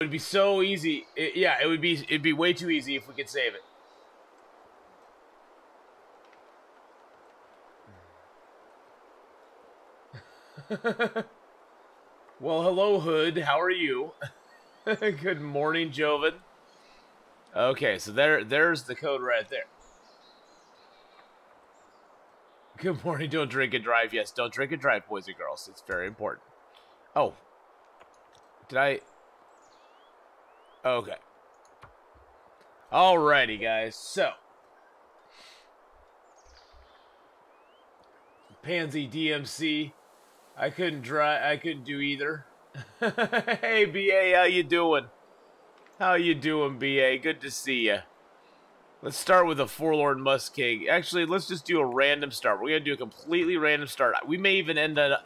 would be so easy. Yeah, it'd be way too easy if we could save it. Well, hello, Hood. How are you? Good morning, Joven. Okay, so there's the code right there. Good morning. Don't drink and drive. Yes, don't drink and drive, boys and girls. It's very important. Oh. Did I... Okay. Alrighty, guys. So. Pansy DMC. I couldn't do either. Hey, BA, how you doing? How you doing, BA? Good to see you. Let's start with a Forlorn Muskeg. Actually, let's just do a random start. We're gonna do a completely random start. We may even end up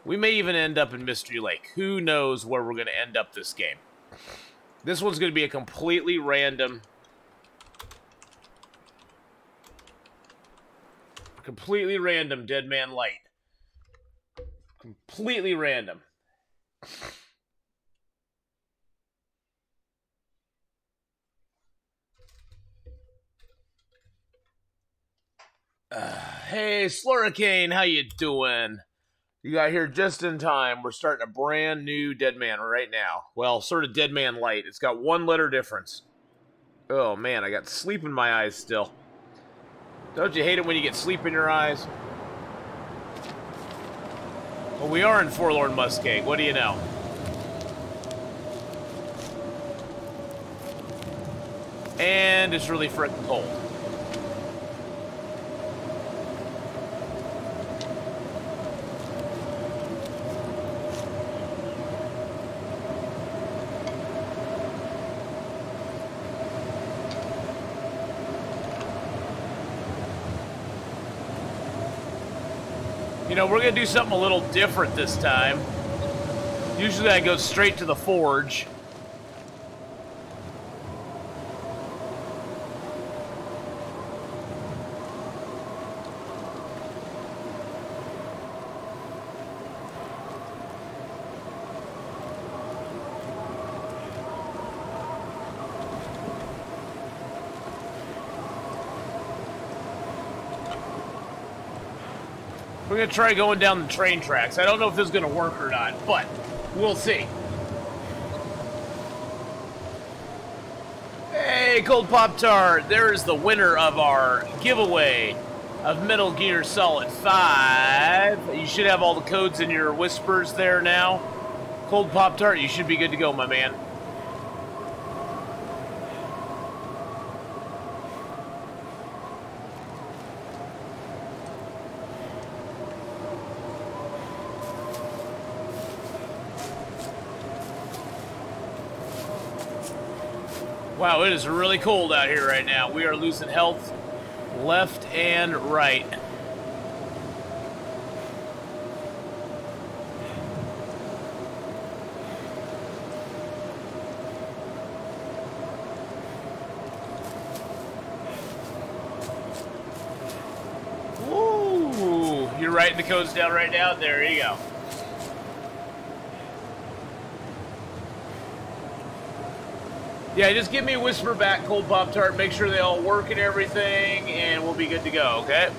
in Mystery Lake. Who knows where we're gonna end up this game? This one's gonna be a completely random, Deadman Light. Completely random. Hey, Slurricane, how you doing? You got here just in time. We're starting a brand new Deadman right now. Well, sort of Deadman Light. It's got 1 letter difference. Oh, man, I got sleep in my eyes still. Don't you hate it when you get sleep in your eyes? Well, we are in Forlorn Muskeg. What do you know? And it's really frickin' cold. You know, we're going to do something a little different this time. Usually I go straight to the forge. We're going to try going down the train tracks. I don't know if this is going to work or not, but we'll see. Hey, Cold Pop-Tart, there's the winner of our giveaway of Metal Gear Solid 5. You should have all the codes in your whispers there now. Cold Pop-Tart, you should be good to go, my man. Wow, it is really cold out here right now. We are losing health left and right. Woo! You're writing the codes down right now? There you go. Yeah, just give me a whisper back, Cold Pop-Tart. Make sure they all work and everything, and we'll be good to go, okay?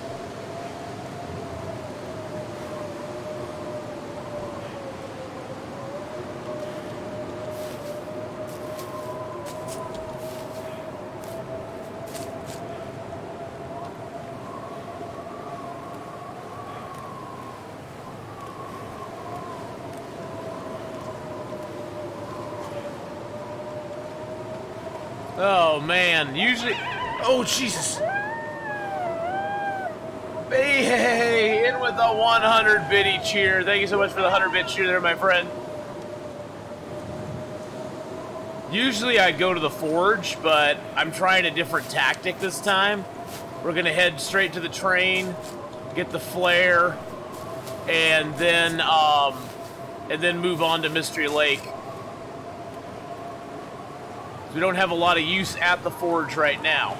Oh, man. Usually... Oh, Jesus. Hey, in with the 100 biddy cheer. Thank you so much for the 100-bit cheer there, my friend. Usually I'd go to the forge, but I'm trying a different tactic this time. We're going to head straight to the train, get the flare, and then move on to Mystery Lake. We don't have a lot of use at the forge right now.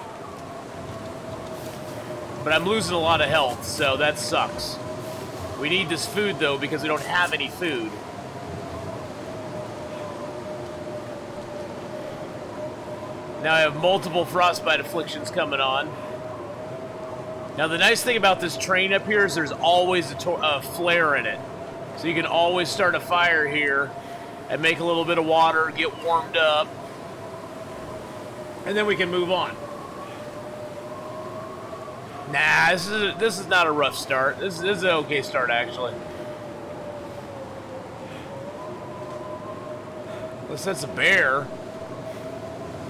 But I'm losing a lot of health, so that sucks. We need this food, though, because we don't have any food. Now I have multiple frostbite afflictions coming on. Now the nice thing about this train up here is there's always a flare in it. So you can always start a fire here and make a little bit of water, get warmed up, and then we can move on. Nah, this is not a rough start. This is an okay start, actually. Unless that's a bear.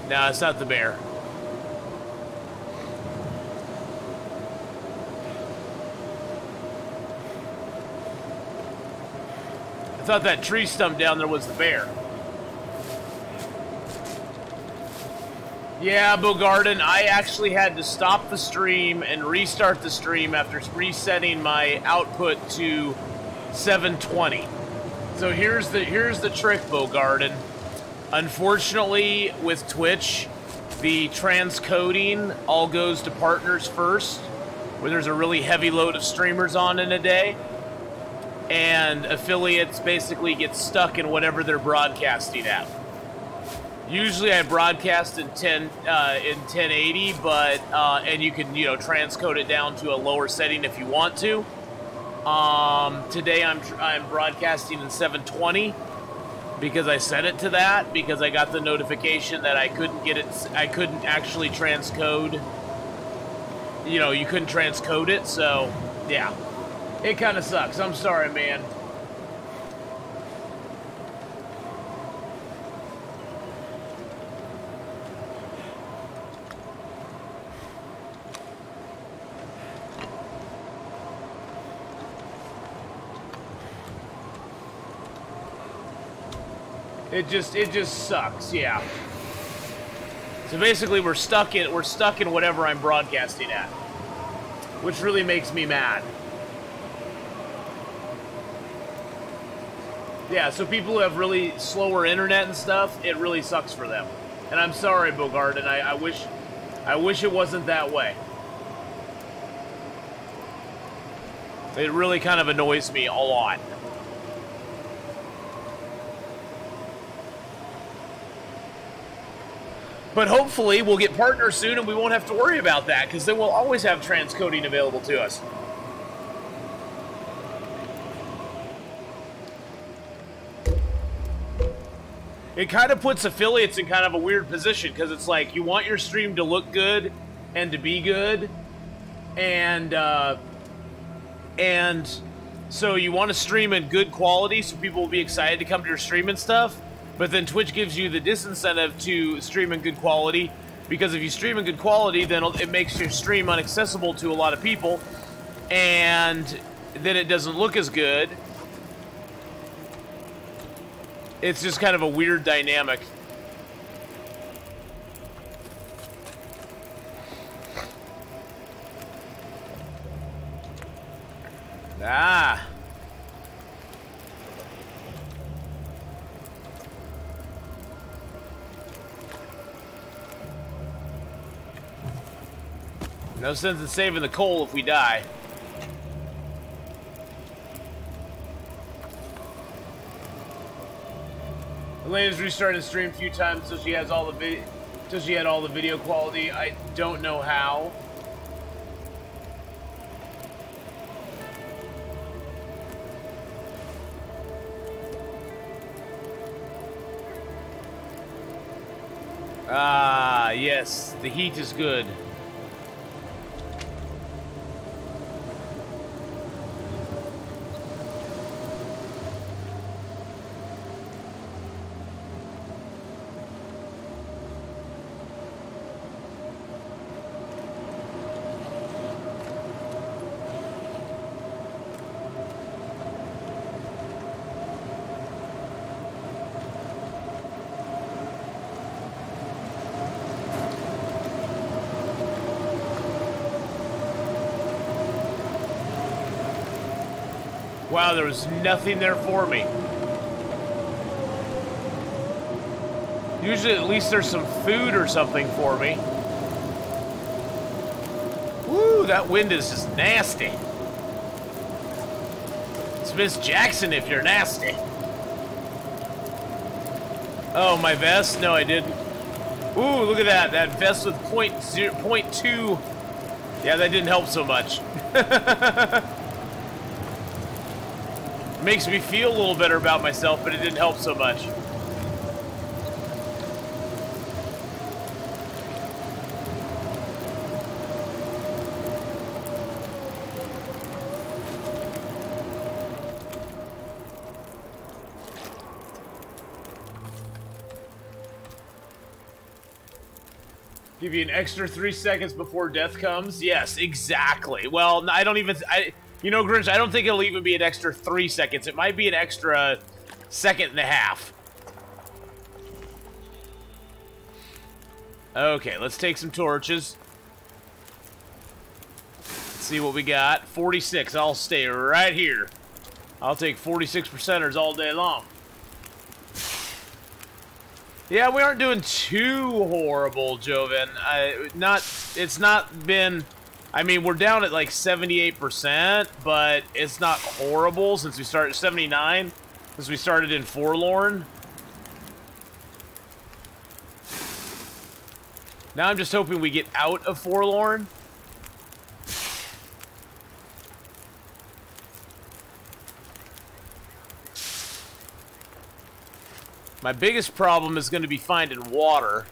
No, it's not the bear. I thought that tree stump down there was the bear. Yeah, Bogarden, I actually had to stop the stream and restart the stream after resetting my output to 720. So here's the trick, Bogarden. Unfortunately, with Twitch, the transcoding all goes to partners first, where there's a really heavy load of streamers on in a day, and affiliates basically get stuck in whatever they're broadcasting at. Usually I broadcast in 1080, but and you can transcode it down to a lower setting if you want to. Today I'm broadcasting in 720 because I set it to that because I got the notification that I couldn't get it. I couldn't actually transcode. You couldn't transcode it, so yeah, it kind of sucks. I'm sorry, man. It just sucks, yeah. So basically we're stuck in whatever I'm broadcasting at, which really makes me mad. Yeah, so people who have really slower internet and stuff, it really sucks for them. And I'm sorry, Bogart, and I wish it wasn't that way. It really kind of annoys me a lot. But hopefully we'll get partners soon and we won't have to worry about that, because then we'll always have transcoding available to us. It kind of puts affiliates in kind of a weird position, because it's like you want your stream to look good and to be good, and so you want to stream in good quality so people will be excited to come to your stream and stuff. But then Twitch gives you the disincentive to stream in good quality, because if you stream in good quality, then it makes your stream inaccessible to a lot of people, and then it doesn't look as good. It's just kind of a weird dynamic. Ah. No sense in saving the coal if we die. Elena's restarted the stream a few times so she has all the she had all the video quality. I don't know how. Ah, yes, the heat is good. Wow, there was nothing there for me. Usually at least there's some food or something for me. Woo, that wind is just nasty. It's Miss Jackson if you're nasty. Oh, my vest? No, I didn't. Ooh, look at that. That vest with point two. Yeah, that didn't help so much. Makes me feel a little better about myself, but it didn't help so much. Give you an extra 3 seconds before death comes? Yes, exactly. Well, I don't even... you know, Grinch, I don't think it'll even be an extra 3 seconds. It might be an extra second and a half. Okay, let's take some torches. Let's see what we got. 46. I'll stay right here. I'll take 46%ers all day long. Yeah, we aren't doing too horrible, Joven. It's not been... I mean, we're down at like 78%, but it's not horrible since we started... 79, since we started in Forlorn. Now I'm just hoping we get out of Forlorn. My biggest problem is going to be finding water.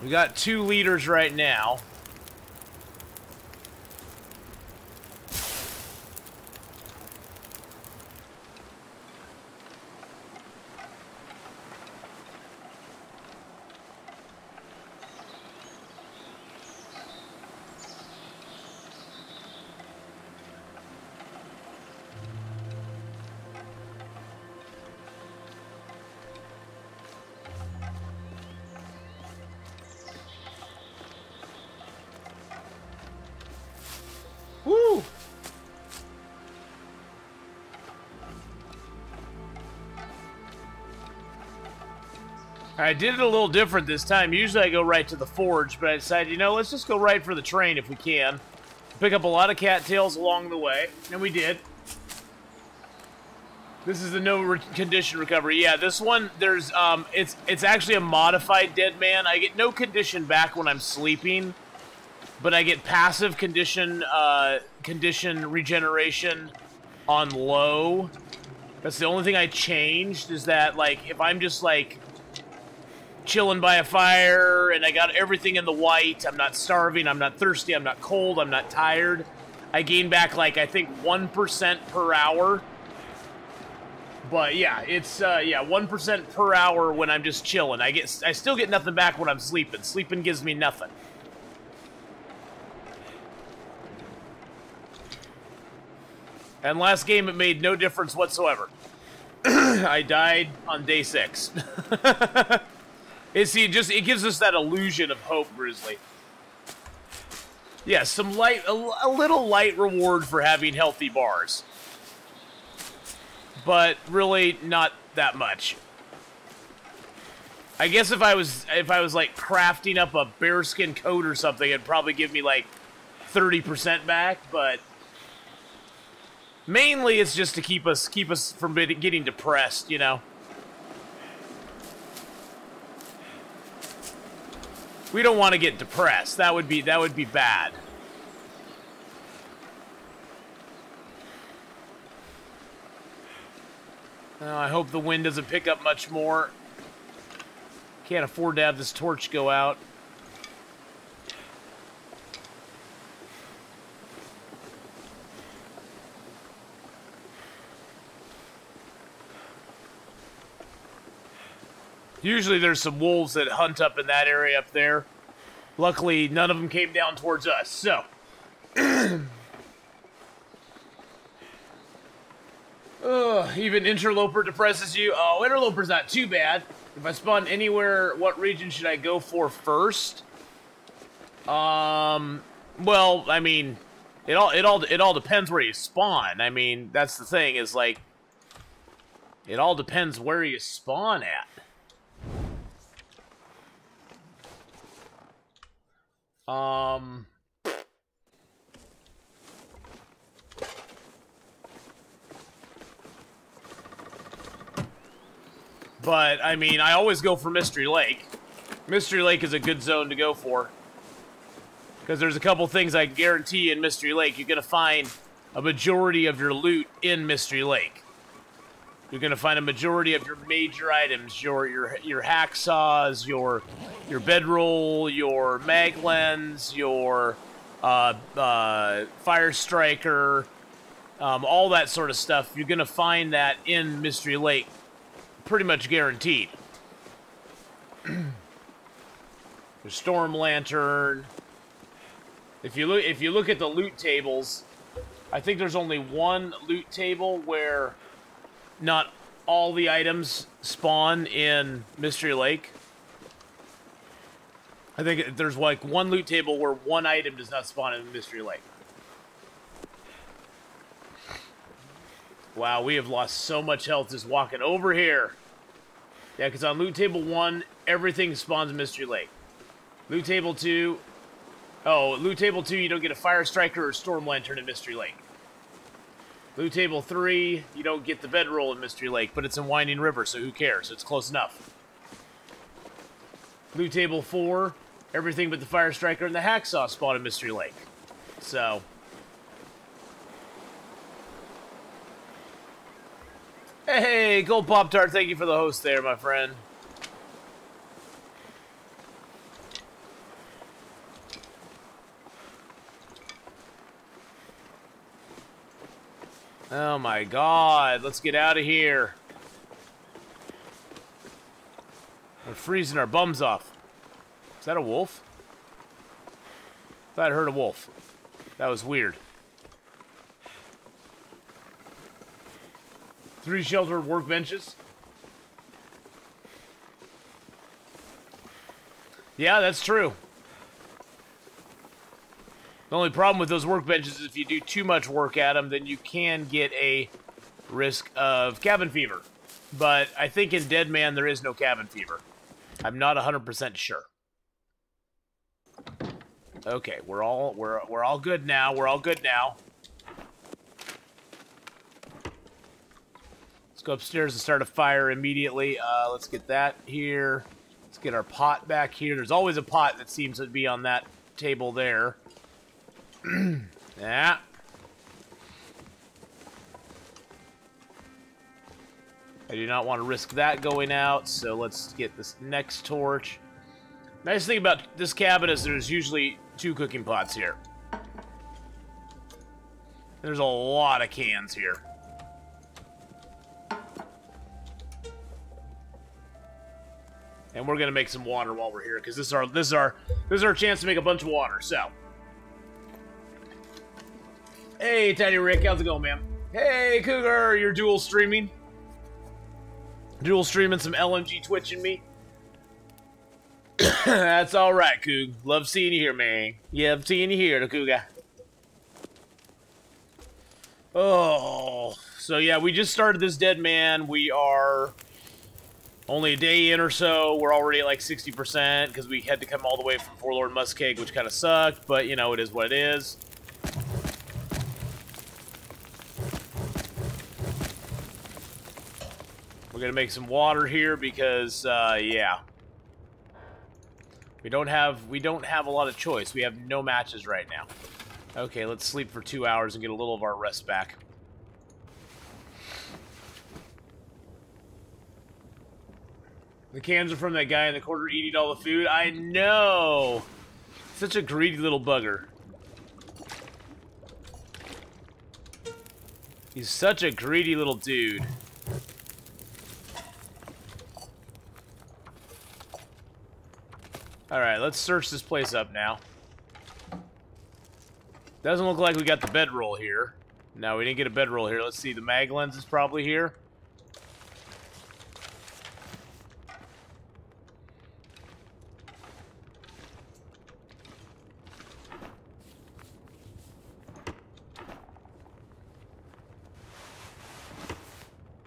We got 2 liters right now. Woo! I did it a little different this time. Usually I go right to the forge, but I decided, you know, let's just go right for the train if we can. Pick up a lot of cattails along the way, and we did. This is the condition recovery. Yeah, this one, there's, it's actually a modified Deadman. I get no condition back when I'm sleeping, but I get passive condition regeneration on low. That's the only thing I changed, is that, like, if I'm just, like, chilling by a fire and I got everything in the white, I'm not starving, I'm not thirsty, I'm not cold, I'm not tired, I gain back, like, I think 1% per hour. But yeah, it's yeah, 1% per hour when I'm just chilling. I still get nothing back when I'm sleeping. Sleeping gives me nothing. And last game, it made no difference whatsoever. I died on day 6. It gives us that illusion of hope, Grizzly. Yeah, some light, a little light reward for having healthy bars. But really not that much. I guess if I was like crafting up a bearskin coat or something, it'd probably give me like 30% back, but mainly it's just to keep us from getting depressed, you know. We don't want to get depressed. That would be bad. I hope the wind doesn't pick up much more. Can't afford to have this torch go out. Usually there's some wolves that hunt up in that area up there. Luckily, none of them came down towards us, so... Even Interloper depresses you. Oh, Interloper's not too bad. If I spawn anywhere, what region should I go for first? Well, I mean, it all depends where you spawn. I mean, that's the thing, is like, it all depends where you spawn at. But, I mean, I always go for Mystery Lake. Mystery Lake is a good zone to go for. Because there's a couple things I guarantee in Mystery Lake. You're going to find a majority of your loot in Mystery Lake. You're going to find a majority of your major items. Your hacksaws, your bedroll, your mag lens, your fire striker, all that sort of stuff. You're going to find that in Mystery Lake. Pretty much guaranteed. Your storm lantern. If you look at the loot tables, I think there's only one loot table where not all the items spawn in Mystery Lake. I think there's like one loot table where one item does not spawn in Mystery Lake. Wow, we have lost so much health just walking over here. Yeah, because on loot table 1, everything spawns in Mystery Lake. Loot table 2... Oh, loot table 2, you don't get a fire striker or storm lantern in Mystery Lake. Loot table 3, you don't get the bedroll in Mystery Lake, but it's in Winding River, so who cares? It's close enough. Loot table 4, everything but the fire striker and the hacksaw spawn in Mystery Lake. So... Hey, Gold Pop-Tart, thank you for the host there, my friend. Oh my god, let's get out of here. We're freezing our bums off. Is that a wolf? I thought I heard a wolf. That was weird. 3 sheltered workbenches. Yeah, that's true. The only problem with those workbenches is if you do too much work at them, then you can get a risk of cabin fever. But I think in Deadman there is no cabin fever. I'm not 100% sure. Okay, we're all good now. We're all good now. Go upstairs and start a fire immediately. Let's get that here. Let's get our pot back here. There's always a pot that seems to be on that table there. Yeah. I do not want to risk that going out, so let's get this next torch. Nice thing about this cabin is there's usually 2 cooking pots here. There's a lot of cans here. And we're gonna make some water while we're here, because this is our chance to make a bunch of water. So, hey, Tiny Rick, how's it going, man? Hey, Cougar, you're dual streaming. Dual streaming some LMG twitching me. That's all right, Coog. Love seeing you here, man. Yeah, I'm seeing you here, the Cougar. Oh, so yeah, we just started this Deadman. We are only a day in or so. We're already at like 60% because we had to come all the way from Forlorn Muskeg, which kind of sucked, but you know, it is what it is. We're gonna make some water here because, yeah, we don't have a lot of choice. We have no matches right now. Okay, let's sleep for 2 hours and get a little of our rest back. The cans are from that guy in the corner eating all the food. I know! Such a greedy little bugger. He's such a greedy little dude. Alright, let's search this place up now. Doesn't look like we got the bedroll here. No, we didn't get a bedroll here. Let's see, the mag lens is probably here.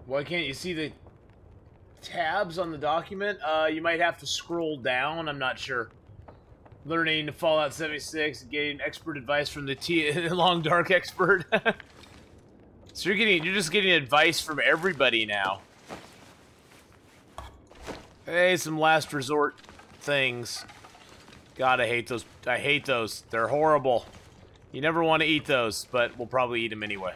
Why can't you see the tabs on the document? You might have to scroll down. I'm not sure. Learning Fallout 76, getting expert advice from the Long Dark expert. So you're just getting advice from everybody now. Hey, some last resort things. God, I hate those. I hate those. They're horrible. You never want to eat those, but we'll probably eat them anyway.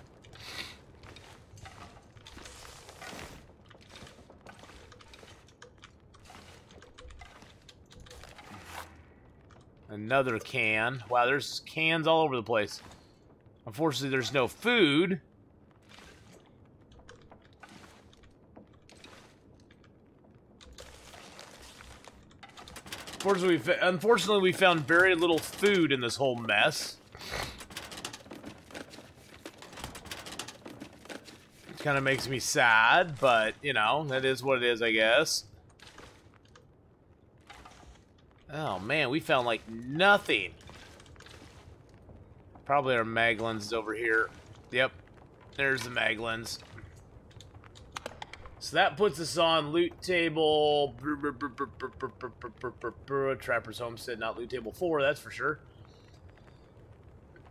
Another can. Wow, there's cans all over the place. Unfortunately, there's no food. Unfortunately, we found very little food in this whole mess. It kind of makes me sad, but, you know, that is what it is, I guess. Oh, man, we found, like, nothing. Probably our mag lens is over here. Yep, there's the mag lens. So that puts us on loot table... Trapper's Homestead, not loot table 4, that's for sure.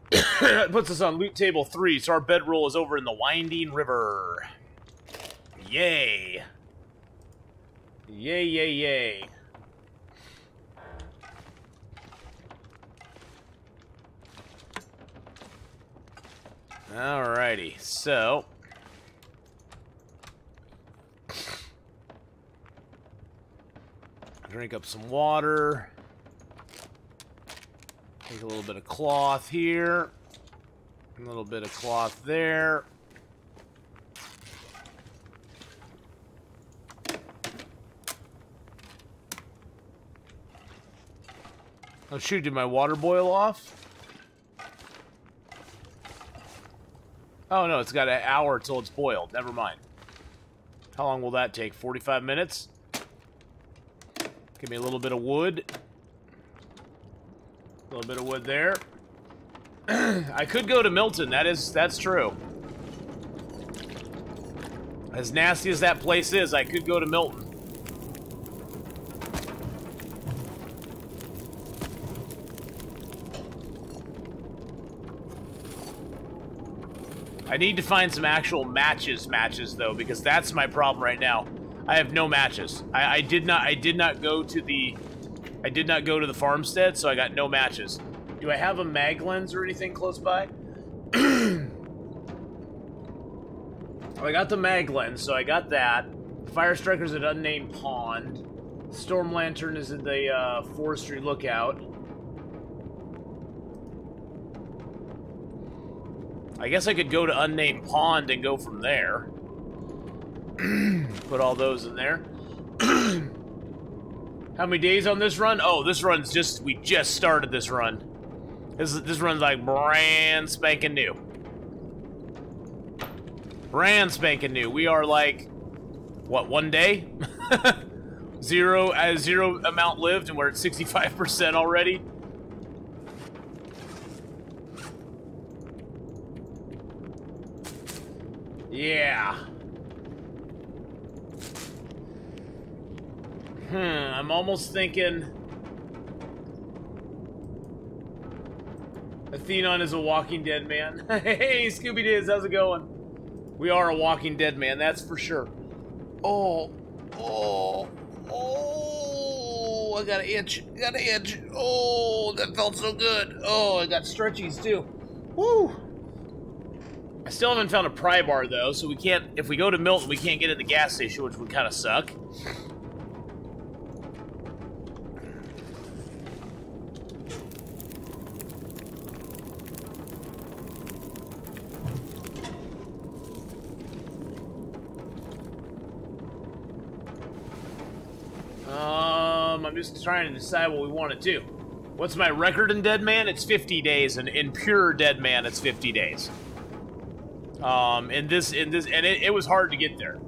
That puts us on loot table 3, so our bedroll is over in the Winding River. Yay. Yay, yay, yay. Alrighty, so... Drink up some water. Take a little bit of cloth here. A little bit of cloth there. Oh shoot, did my water boil off? Oh no, it's got an hour till it's boiled. Never mind. How long will that take? 45 minutes? Give me a little bit of wood. A little bit of wood there. I could go to Milton. That's true. As nasty as that place is, I could go to Milton. I need to find some actual matches though, because that's my problem right now. I have no matches. I did not go to the farmstead, so I got no matches. Do I have a mag lens or anything close by? Oh, I got the mag lens, so I got that. Fire striker's at Unnamed Pond. Storm lantern is at the forestry lookout. I guess I could go to Unnamed Pond and go from there. Put all those in there. How many days on this run? Oh, this run's we just started this run. This run's like brand spanking new. Brand spanking new. We are like, what, 1 day? zero amount lived, and we're at 65% already. Yeah. I'm almost thinking Athenon is a Walking Dead man. Hey, Scooby Diz, how's it going? We are a Walking Dead man, that's for sure. Oh, I got an itch. Oh, that felt so good. Oh, I got stretchies too. Woo! I still haven't found a pry bar though, so we can't. If we go to Milton, we can't get at the gas station, which would kind of suck. I'm just trying to decide what we want to do. What's my record in Deadman? It's 50 days, and in pure Deadman, it's 50 days. It was hard to get there.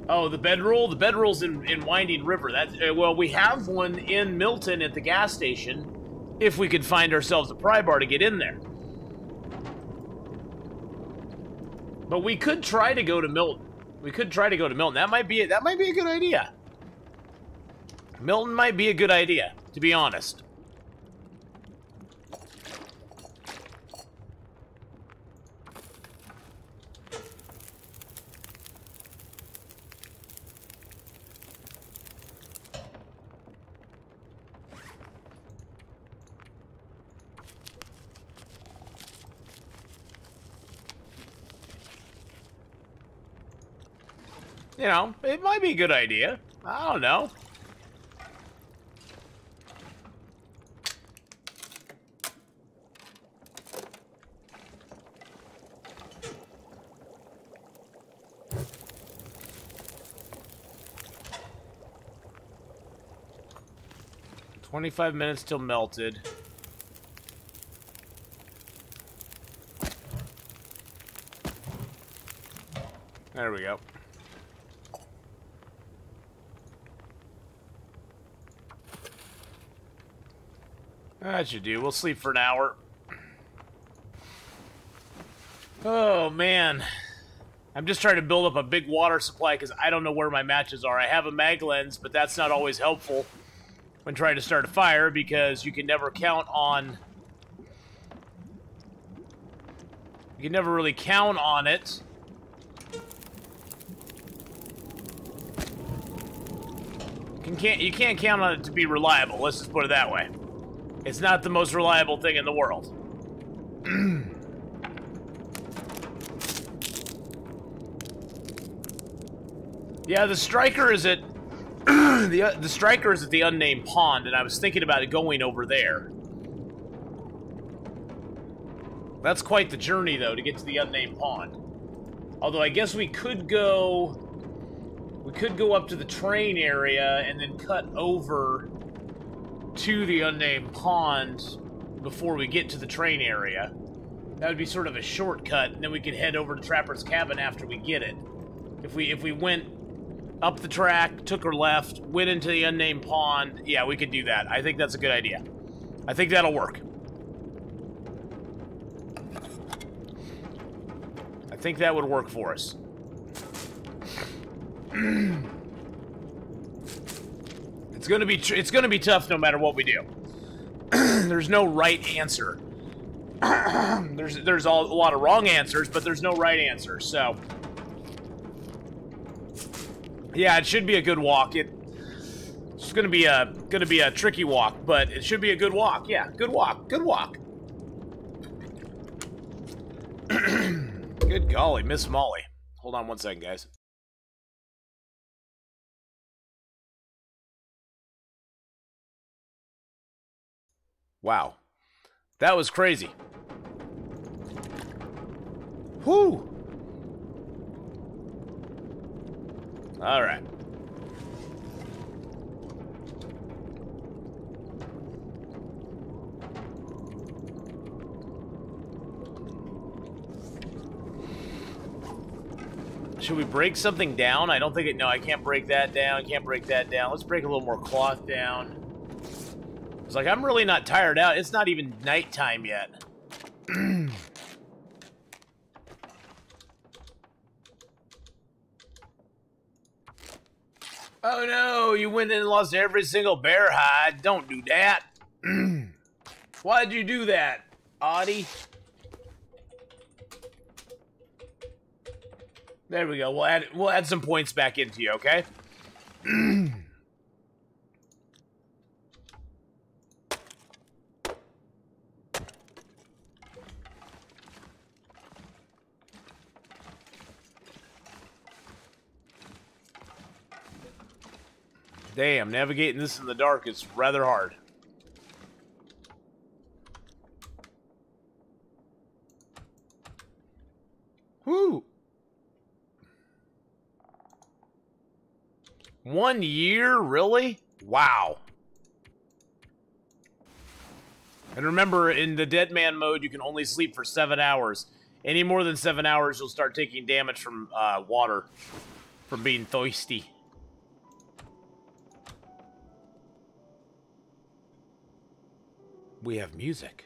Oh, the bedroll? The bedroll's in Winding River. Well, we have one in Milton at the gas station, if we could find ourselves a pry bar to get in there. But we could try to go to Milton. That might be a good idea. Milton might be a good idea, to be honest. You know, it might be a good idea. I don't know. "25 minutes till melted." There we go. That should do. We'll sleep for an hour. Oh, man. I'm just trying to build up a big water supply because I don't know where my matches are. I have a mag lens, but that's not always helpful when trying to start a fire because you can never count on... You can never really count on it. You can't count on it to be reliable, let's just put it that way. It's not the most reliable thing in the world. Yeah, the striker is at... the striker is at the unnamed pond, and I was thinking about it going over there. That's quite the journey, though, to get to the unnamed pond. Although I guess we could go... We could go up to the train area and then cut over to the unnamed pond before we get to the train area. That would be sort of a shortcut, and then we could head over to Trapper's Cabin after we get it. If we went up the track, took a left, went into the unnamed pond, yeah, we could do that. I think that's a good idea. I think that'll work. I think that would work for us. It's gonna be tough no matter what we do. There's no right answer. there's a lot of wrong answers, but there's no right answer. So, yeah, it should be a good walk. It's gonna be a tricky walk, but it should be a good walk. Yeah, good walk. Good walk. Good golly, Miss Molly. Hold on one second, guys. Wow. That was crazy. Whew. All right. Should we break something down? I don't think it... No, I can't break that down. Can't break that down. Let's break a little more cloth down. It's like, I'm really not tired out. It's not even nighttime yet. Oh no, you went in and lost every single bear hide. Don't do that. Why'd you do that, Audie? There we go. We'll add some points back into you, okay? Damn, navigating this in the dark is rather hard. Whew. 1 year? Really? Wow. And remember, in the Deadman mode, you can only sleep for 7 hours. Any more than 7 hours, you'll start taking damage from water, from being thirsty. We have music.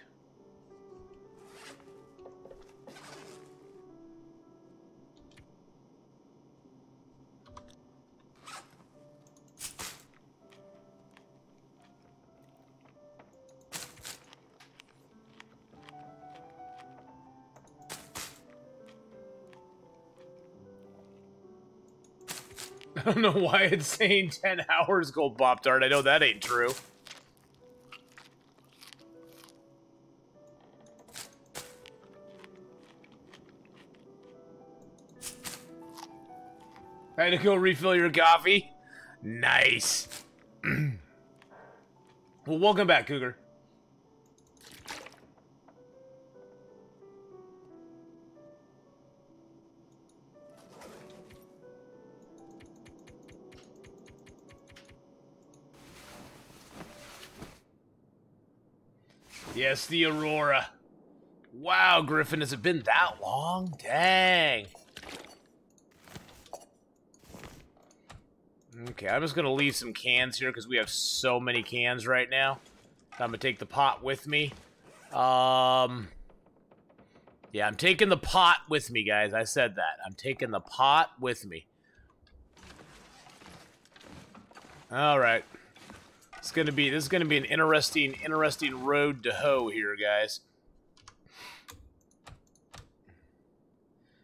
I don't know why it's saying 10 hours, Gold Pop Tart. I know that ain't true. Had to go refill your coffee? Nice. Well, welcome back, Cougar. Yes, the Aurora. Wow, Griffin, has it been that long? Dang. Okay, I'm just going to leave some cans here because we have so many cans right now. I'm going to take the pot with me. Yeah, I'm taking the pot with me, guys. I said that. I'm taking the pot with me. All right. This is gonna be an interesting road to hoe here, guys.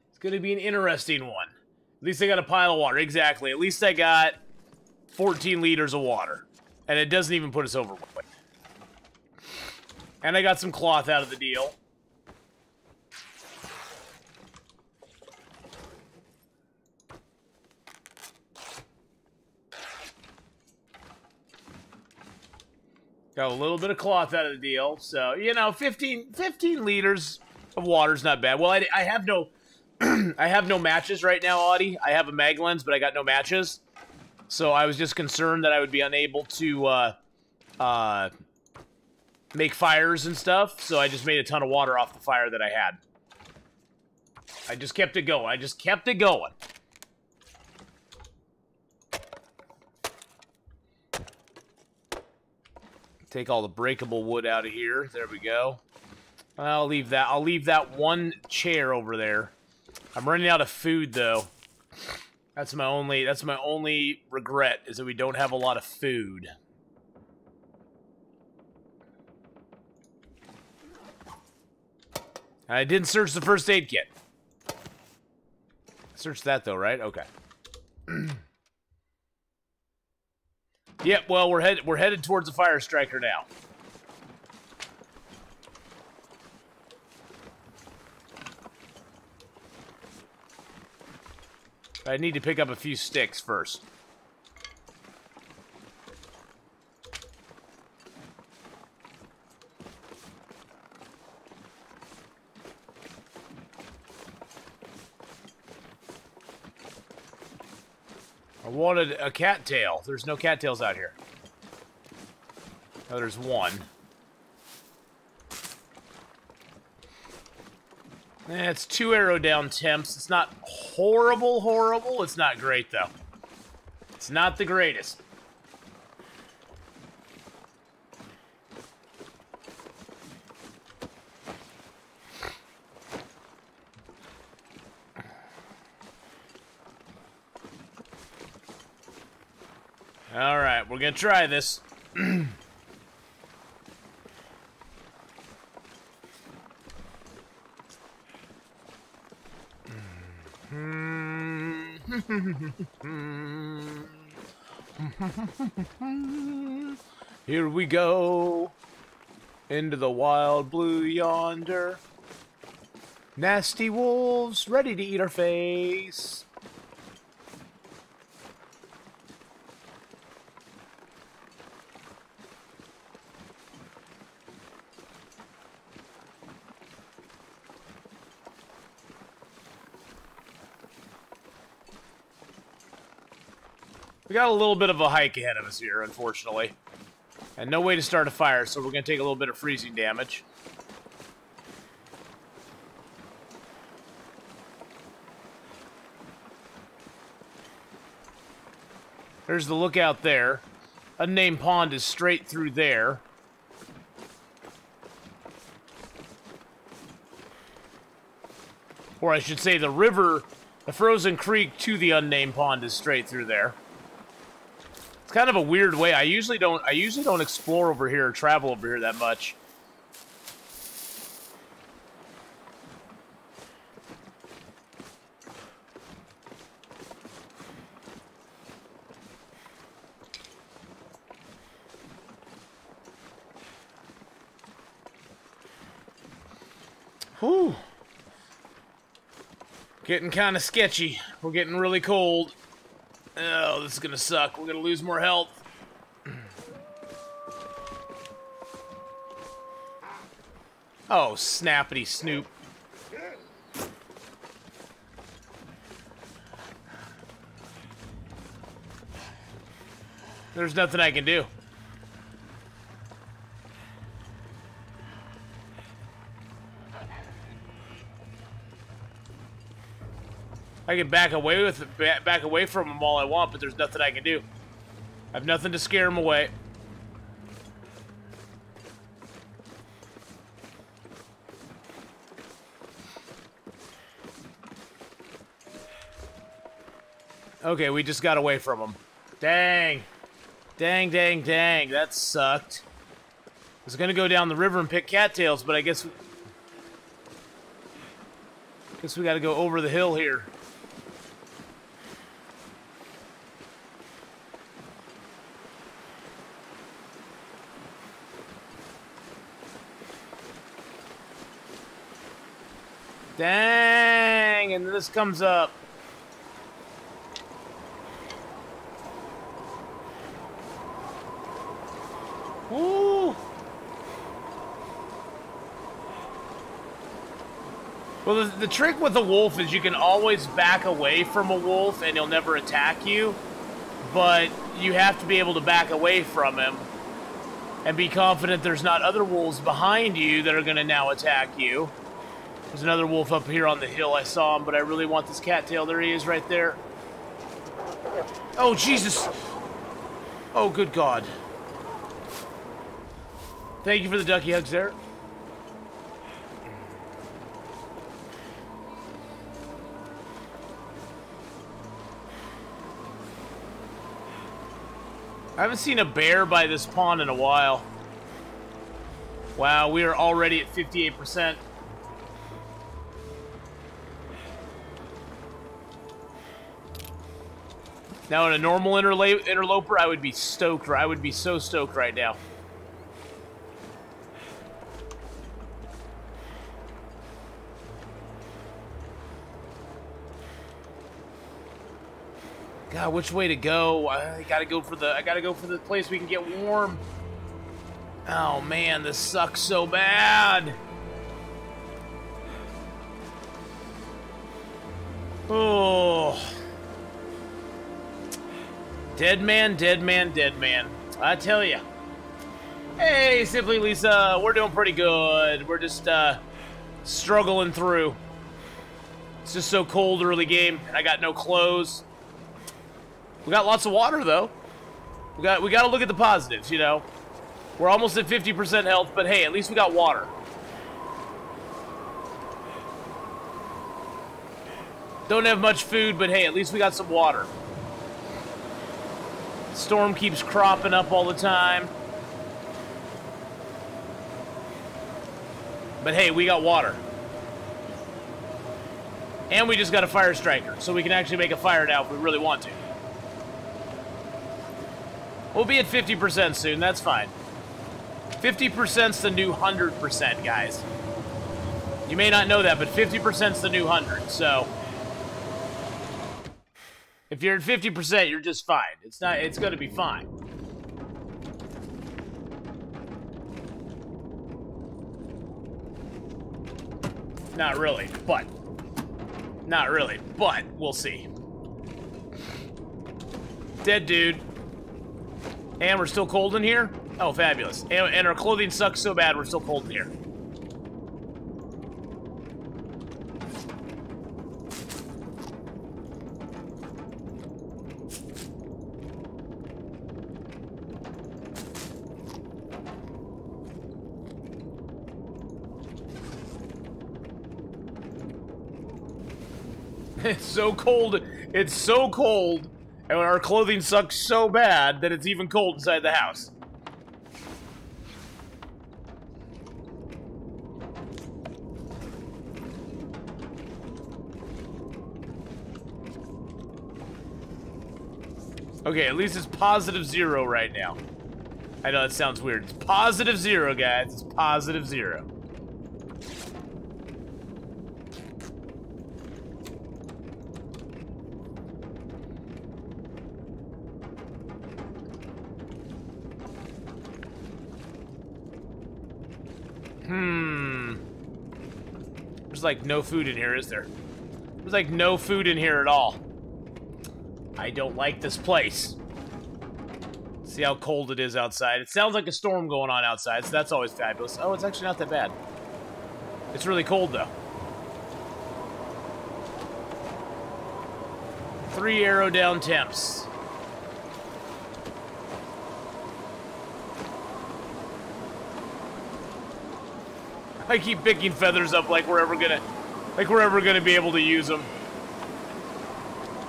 It's gonna be an interesting one. At least I got a pile of water. Exactly. At least I got 14 liters of water. And it doesn't even put us over. And I got some cloth out of the deal. Got a little bit of cloth out of the deal. So, you know, 15 liters of water's not bad. Well, I have no I have no matches right now, Audie. I have a mag lens, but I got no matches. So I was just concerned that I would be unable to make fires and stuff. So I just made a ton of water off the fire that I had. I just kept it going. I just kept it going. Take all the breakable wood out of here. There we go. I'll leave that. I'll leave that one chair over there. I'm running out of food though. That's my only regret is that we don't have a lot of food. I didn't search the first aid kit. Search that though, right? Okay. Yep, well, we're headed towards the fire striker now. I need to pick up a few sticks first. I wanted a cattail. There's no cattails out here. Oh, there's one. It's 2 arrow down temps. It's not horrible. It's not great, though. It's not the greatest. All right, we're gonna try this. Here we go into the wild blue yonder. Nasty wolves ready to eat our face. We got a little bit of a hike ahead of us here, unfortunately. And no way to start a fire, so we're going to take a little bit of freezing damage. There's the lookout there. Unnamed pond is straight through there. Or I should say the river, the frozen creek to the unnamed pond is straight through there. It's kind of a weird way. I usually don't explore over here or travel over here that much. Whew. Getting kind of sketchy. We're getting really cold. Oh, this is gonna suck. We're gonna lose more health. Oh, snappity snoop. There's nothing I can do. I can back away from them all I want, but there's nothing I can do. I have nothing to scare them away. Okay, we just got away from them. Dang. Dang, dang, dang. That sucked. I was gonna go down the river and pick cattails, but I guess we gotta go over the hill here. Dang, and this comes up. Woo! Well, the trick with a wolf is you can always back away from a wolf and he'll never attack you, but you have to be able to back away from him and be confident there's not other wolves behind you that are going to now attack you. There's another wolf up here on the hill. I saw him, but I really want this cattail. There he is right there. Oh, Jesus. Oh, good God. Thank you for the ducky hugs there. I haven't seen a bear by this pond in a while. Wow, we are already at 58%. Now, in a normal interloper, I would be stoked. I would be so stoked right now. God, which way to go? I gotta go for the place we can get warm. Oh man, this sucks so bad. Oh. Deadman, Deadman, Deadman. I tell ya. Hey, Simply Lisa, we're doing pretty good. We're just struggling through. It's just so cold early game. I got no clothes. We got lots of water though. We got to look at the positives, you know. We're almost at 50% health, but hey, at least we got water. Don't have much food, but hey, at least we got some water. Storm keeps cropping up all the time. But hey, we got water. And we just got a fire striker, so we can actually make a fire now if we really want to. We'll be at 50% soon, that's fine. 50%'s the new 100%, guys. You may not know that, but 50%'s the new 100, so... If you're at 50%, you're just fine. It's gonna be fine. Not really, but we'll see. Dead dude. And we're still cold in here? Oh, fabulous. And our clothing sucks so bad, we're still cold in here. It's so cold. It's so cold. And our clothing sucks so bad that it's even cold inside the house. Okay, at least it's +0 right now. I know that sounds weird. It's +0, guys. It's +0. There's like no food in here, is there? There's like no food in here at all. I don't like this place. See how cold it is outside. It sounds like a storm going on outside, so that's always fabulous. Oh, it's actually not that bad. It's really cold, though. 3 arrow down temps. I keep picking feathers up like we're ever gonna be able to use them.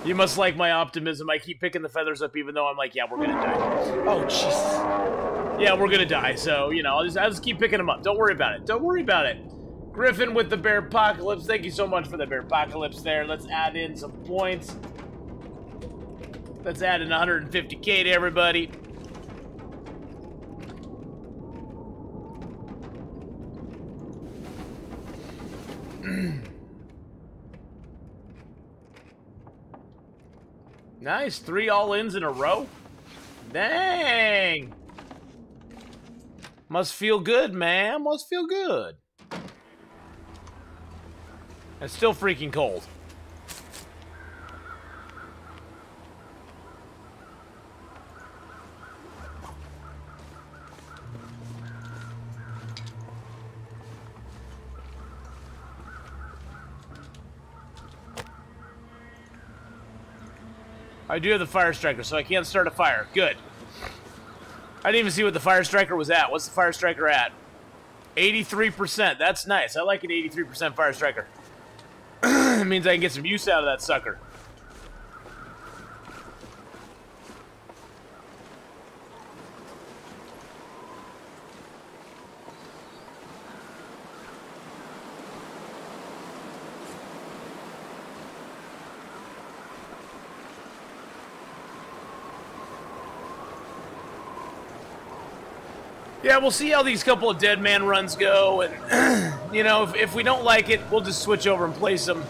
You must like my optimism. I keep picking the feathers up even though I'm like, yeah, we're gonna die. Oh, jeez. Yeah, we're gonna die, so, you know, I'll just keep picking them up. Don't worry about it. Don't worry about it. Griffin with the Bear Apocalypse. Thank you so much for the Bear Apocalypse there. Let's add in some points. Let's add in 150k to everybody. Nice, 3 all-ins in a row. Dang. Must feel good, man. Must feel good. It's still freaking cold. I do have the Fire Striker, so I can't start a fire. Good. I didn't even see what the Fire Striker was at. What's the Fire Striker at? 83%. That's nice. I like an 83% Fire Striker. It means I can get some use out of that sucker. Yeah, we'll see how these couple of Deadman runs go, and you know, if we don't like it, we'll just switch over and play some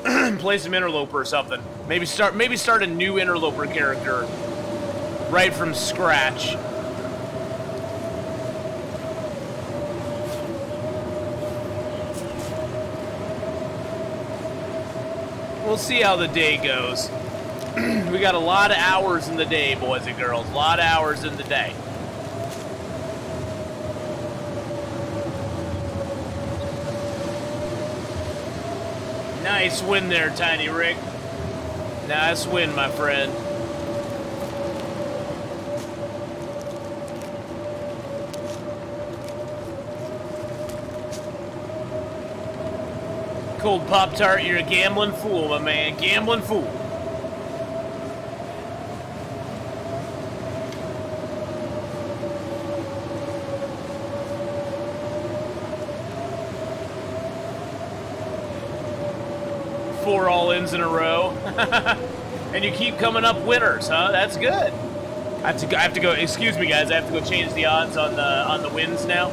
Interloper or something. Maybe start a new Interloper character right from scratch. We'll see how the day goes. We got a lot of hours in the day, boys and girls. A lot of hours in the day. Nice win there, Tiny Rick. Nice win, my friend. Cold Pop-Tart, you're a gambling fool, my man. Gambling fool. Four all-ins in a row. And you keep coming up winners, huh? That's good. I have to go, excuse me guys, I have to go change the odds on the wins now.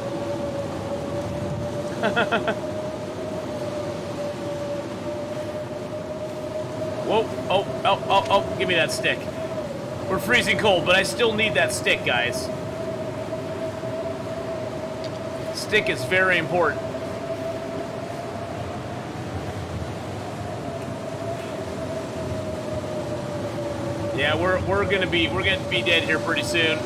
Whoa, oh, give me that stick. We're freezing cold, but I still need that stick, guys. Stick is very important. Yeah, we're gonna be dead here pretty soon.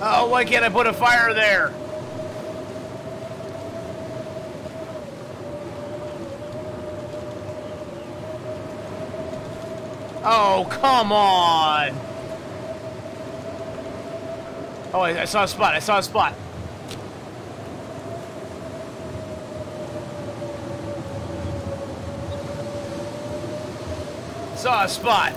Oh, why can't I put a fire there? Oh, come on. Oh, I saw a spot. I saw a spot. Saw a spot.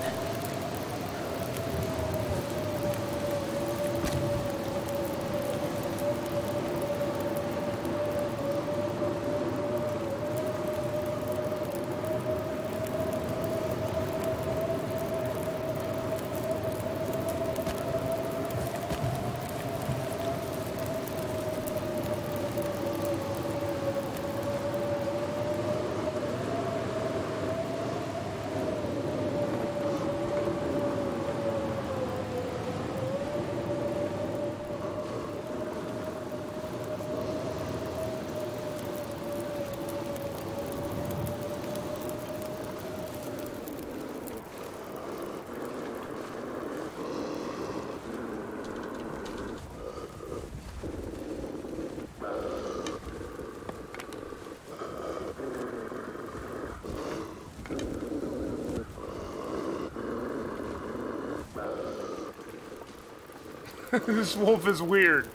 This wolf is weird.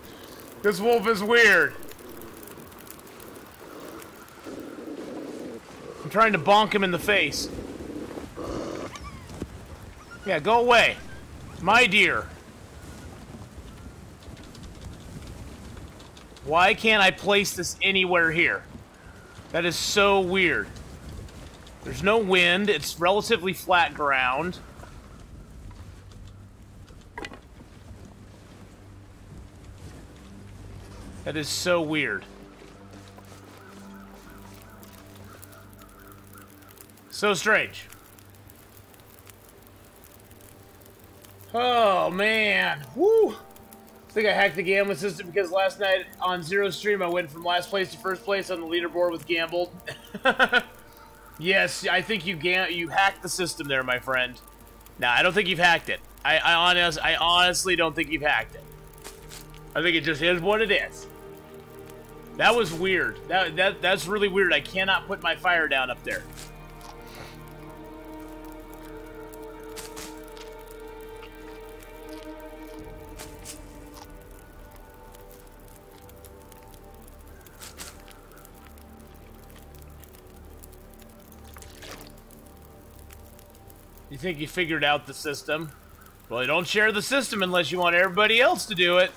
This wolf is weird. I'm trying to bonk him in the face. Yeah, go away. My dear. Why can't I place this anywhere here? That is so weird. There's no wind. It's relatively flat ground. That is so weird. So strange. Oh, man. Woo! I think I hacked the gambling system because last night on Zero Stream I went from last place to first place on the leaderboard with Gambled. Yes, I think you hacked the system there, my friend. Nah, I don't think you've hacked it. I honestly don't think you've hacked it. I think it just is what it is. That was weird. That's really weird. I cannot put my fire down up there. You think you figured out the system? Well, you don't share the system unless you want everybody else to do it.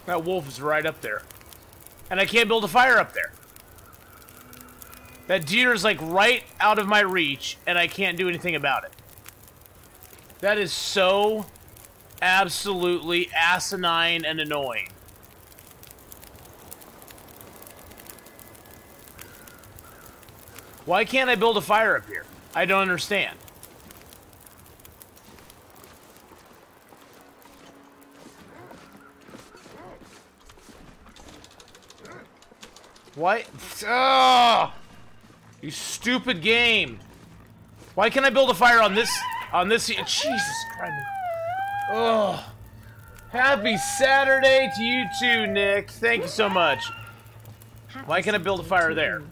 That wolf is right up there. And I can't build a fire up there. That deer is like right out of my reach, and I can't do anything about it. That is so absolutely asinine and annoying. Why can't I build a fire up here? I don't understand. Why? Oh, you stupid game. Why can't I build a fire on this? Jesus Christ. Oh. Happy Saturday to you too, Nick. Thank you so much. Why can't I build a fire there?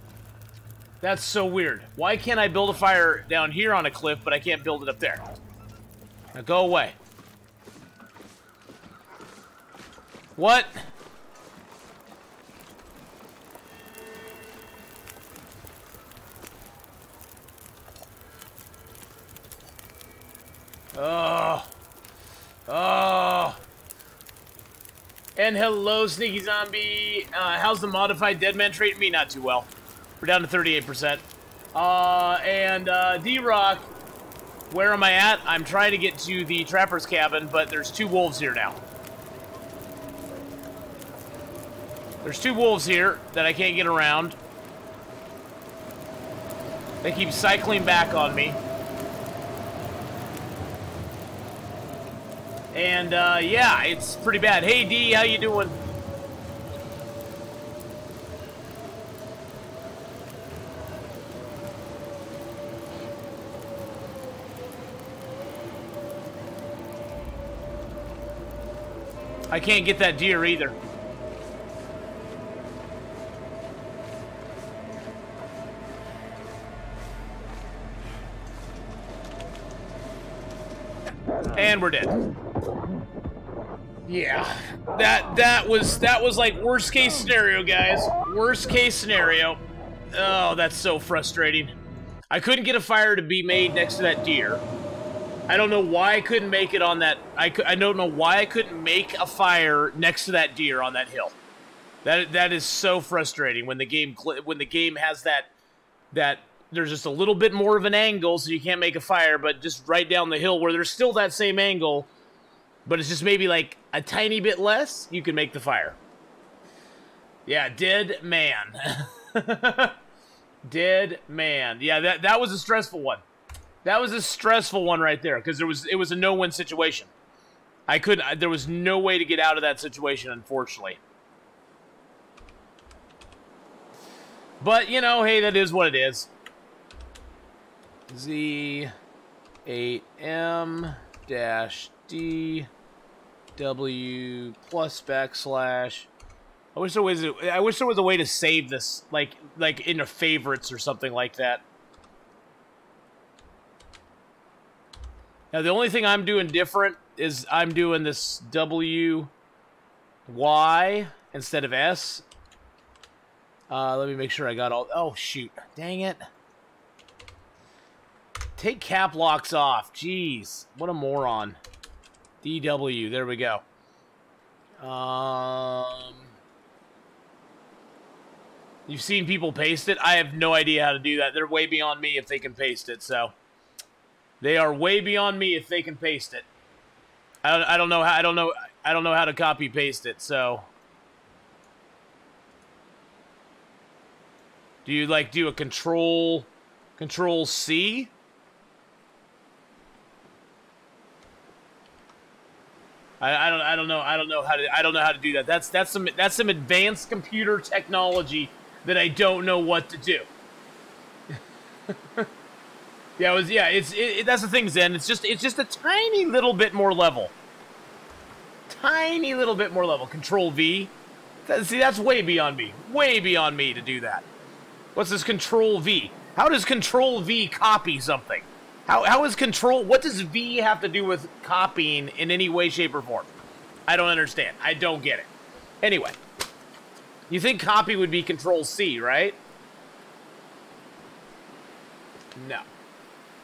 That's so weird. Why can't I build a fire down here on a cliff, but I can't build it up there? Now go away. What? Oh. Oh. And hello, Sneaky Zombie. How's the modified Deadman treating me? Not too well. We're down to 38%. D-Rock, where am I at? I'm trying to get to the Trapper's Cabin, but there's 2 wolves here now. There's 2 wolves here that I can't get around. They keep cycling back on me. And, yeah, it's pretty bad. Hey, D, how you doing? I can't get that deer either. And we're dead. Yeah, that was like worst case scenario, guys. Worst case scenario. Oh, that's so frustrating. I couldn't get a fire to be made next to that deer. I don't know why I couldn't make it on that. I don't know why I couldn't make a fire next to that deer on that hill. That is so frustrating when the game has that there's just a little bit more of an angle, so you can't make a fire, but just right down the hill where there's still that same angle, but it's just maybe like a tiny bit less, you can make the fire. Yeah, Deadman. Deadman. Yeah, that was a stressful one. That was a stressful one right there, because it was a no-win situation. There was no way to get out of that situation, unfortunately. But, you know, hey, that is what it is. Z8M-DW plus backslash. I wish there was a way to save this, like in the favorites or something like that. Now the only thing I'm doing different is I'm doing this WY instead of S. Let me make sure I got all. Oh shoot! Dang it! Take cap locks off. Jeez, what a moron. DW. There we go. You've seen people paste it. I have no idea how to do that. They're way beyond me if they can paste it. So they are way beyond me if they can paste it. I don't know how. I don't know how to copy paste it. So do you like do a control C? I don't know how to do that. That's some advanced computer technology that I don't know what to do. That's the thing, Zen. It's just a tiny little bit more level. Tiny little bit more level. Control V. See, that's way beyond me. Way beyond me to do that. What's this Control V? How does Control V copy something? How is Control... What does V have to do with copying in any way, shape, or form? I don't understand. I don't get it. Anyway. You think copy would be Control C, right? No.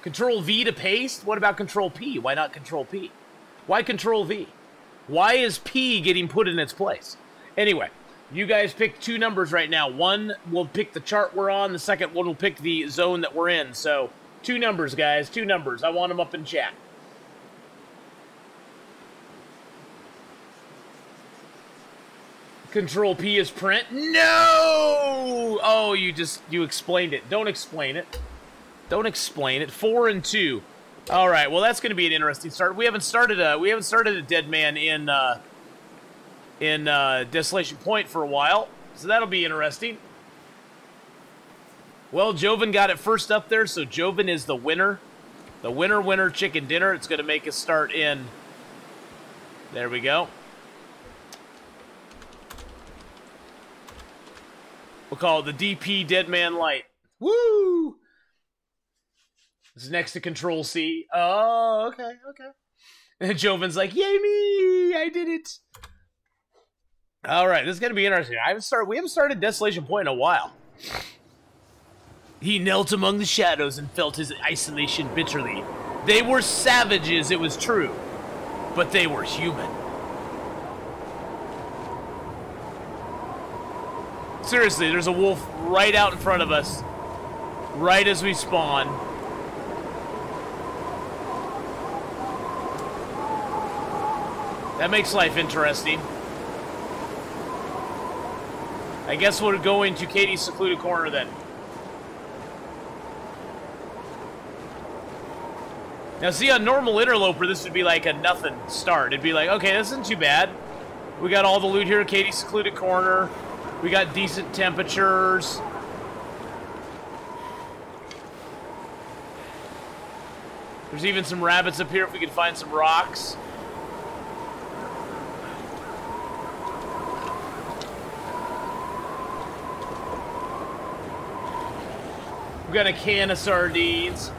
Control V to paste? What about Control P? Why not Control P? Why Control V? Why is P getting put in its place? Anyway, you guys pick 2 numbers right now. One will pick the chart we're on. The second one will pick the zone that we're in. So, 2 numbers, guys. 2 numbers. I want them up in chat. Control P is print. No! Oh, you explained it. Don't explain it. Don't explain it. 4 and 2. All right. Well, that's going to be an interesting start. We haven't started a Deadman in Desolation Point for a while, so that'll be interesting. Well, Joven got it first up there, so Joven is the winner. The winner chicken dinner. It's going to make us start in. There we go. We'll call it the DP Deadman Light. Woo! This is next to Control C. Oh, okay. And Joven's like, yay me! I did it! All right, this is going to be interesting. We haven't started Desolation Point in a while. He knelt among the shadows and felt his isolation bitterly. They were savages, it was true, but they were human. Seriously, there's a wolf right out in front of us, right as we spawn. That makes life interesting. I guess we'll go into Katie's secluded corner then. Now see, on normal interloper, this would be like a nothing start. It'd be like, okay, this isn't too bad. We got all the loot here, Katie's secluded corner. We got decent temperatures. There's even some rabbits up here if we can find some rocks. We've got a can of sardines.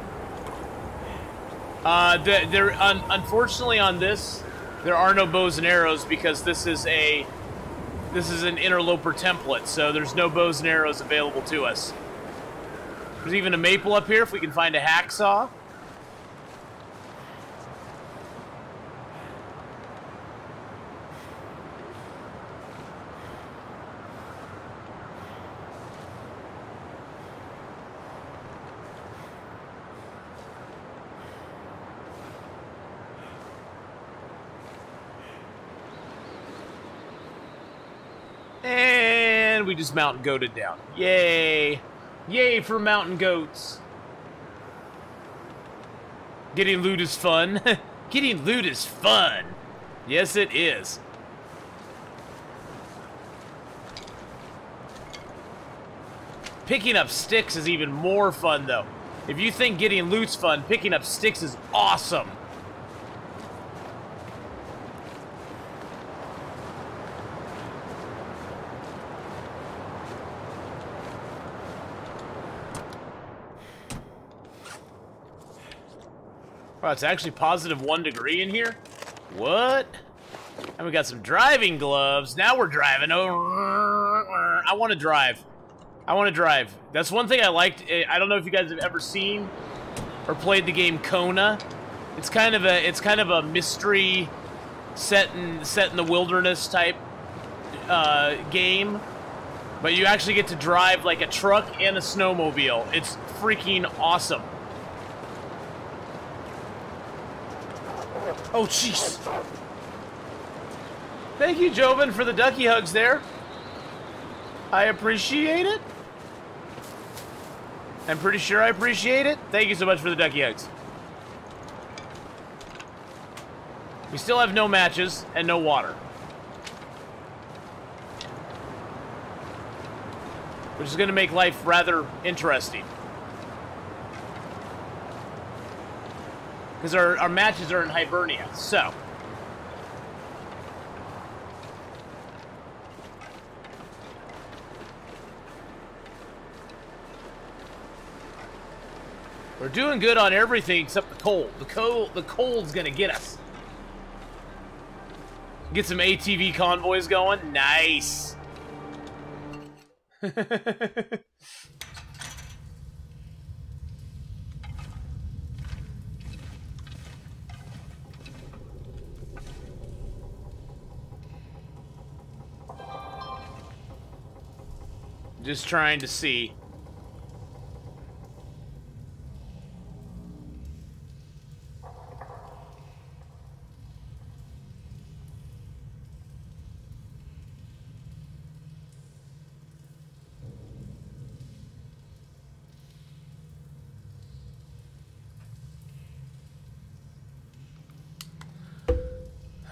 Unfortunately on this, there are no bows and arrows because this is an interloper template, so there's no bows and arrows available to us. There's even a maple up here if we can find a hacksaw. And we just mountain goated down. Yay! Yay for mountain goats. Getting loot is fun. Getting loot is fun. Yes, it is. Picking up sticks is even more fun, though. If you think getting loot's fun, picking up sticks is awesome. Wow, it's actually positive 1 degree in here? What? And we got some driving gloves. Now we're driving. Oh, I want to drive. I want to drive. That's one thing I liked. I don't know if you guys have ever seen or played the game Kona. It's kind of a mystery set in the wilderness type game. But you actually get to drive like a truck and a snowmobile. It's freaking awesome. Oh, jeez. Thank you, Joven, for the ducky hugs there. I appreciate it. I'm pretty sure I appreciate it. Thank you so much for the ducky hugs. We still have no matches and no water. Which is going to make life rather interesting. Because our matches are in Hibernia, so. We're doing good on everything except the cold. The cold's gonna get us. Get some ATV convoys going. Nice. Just trying to see.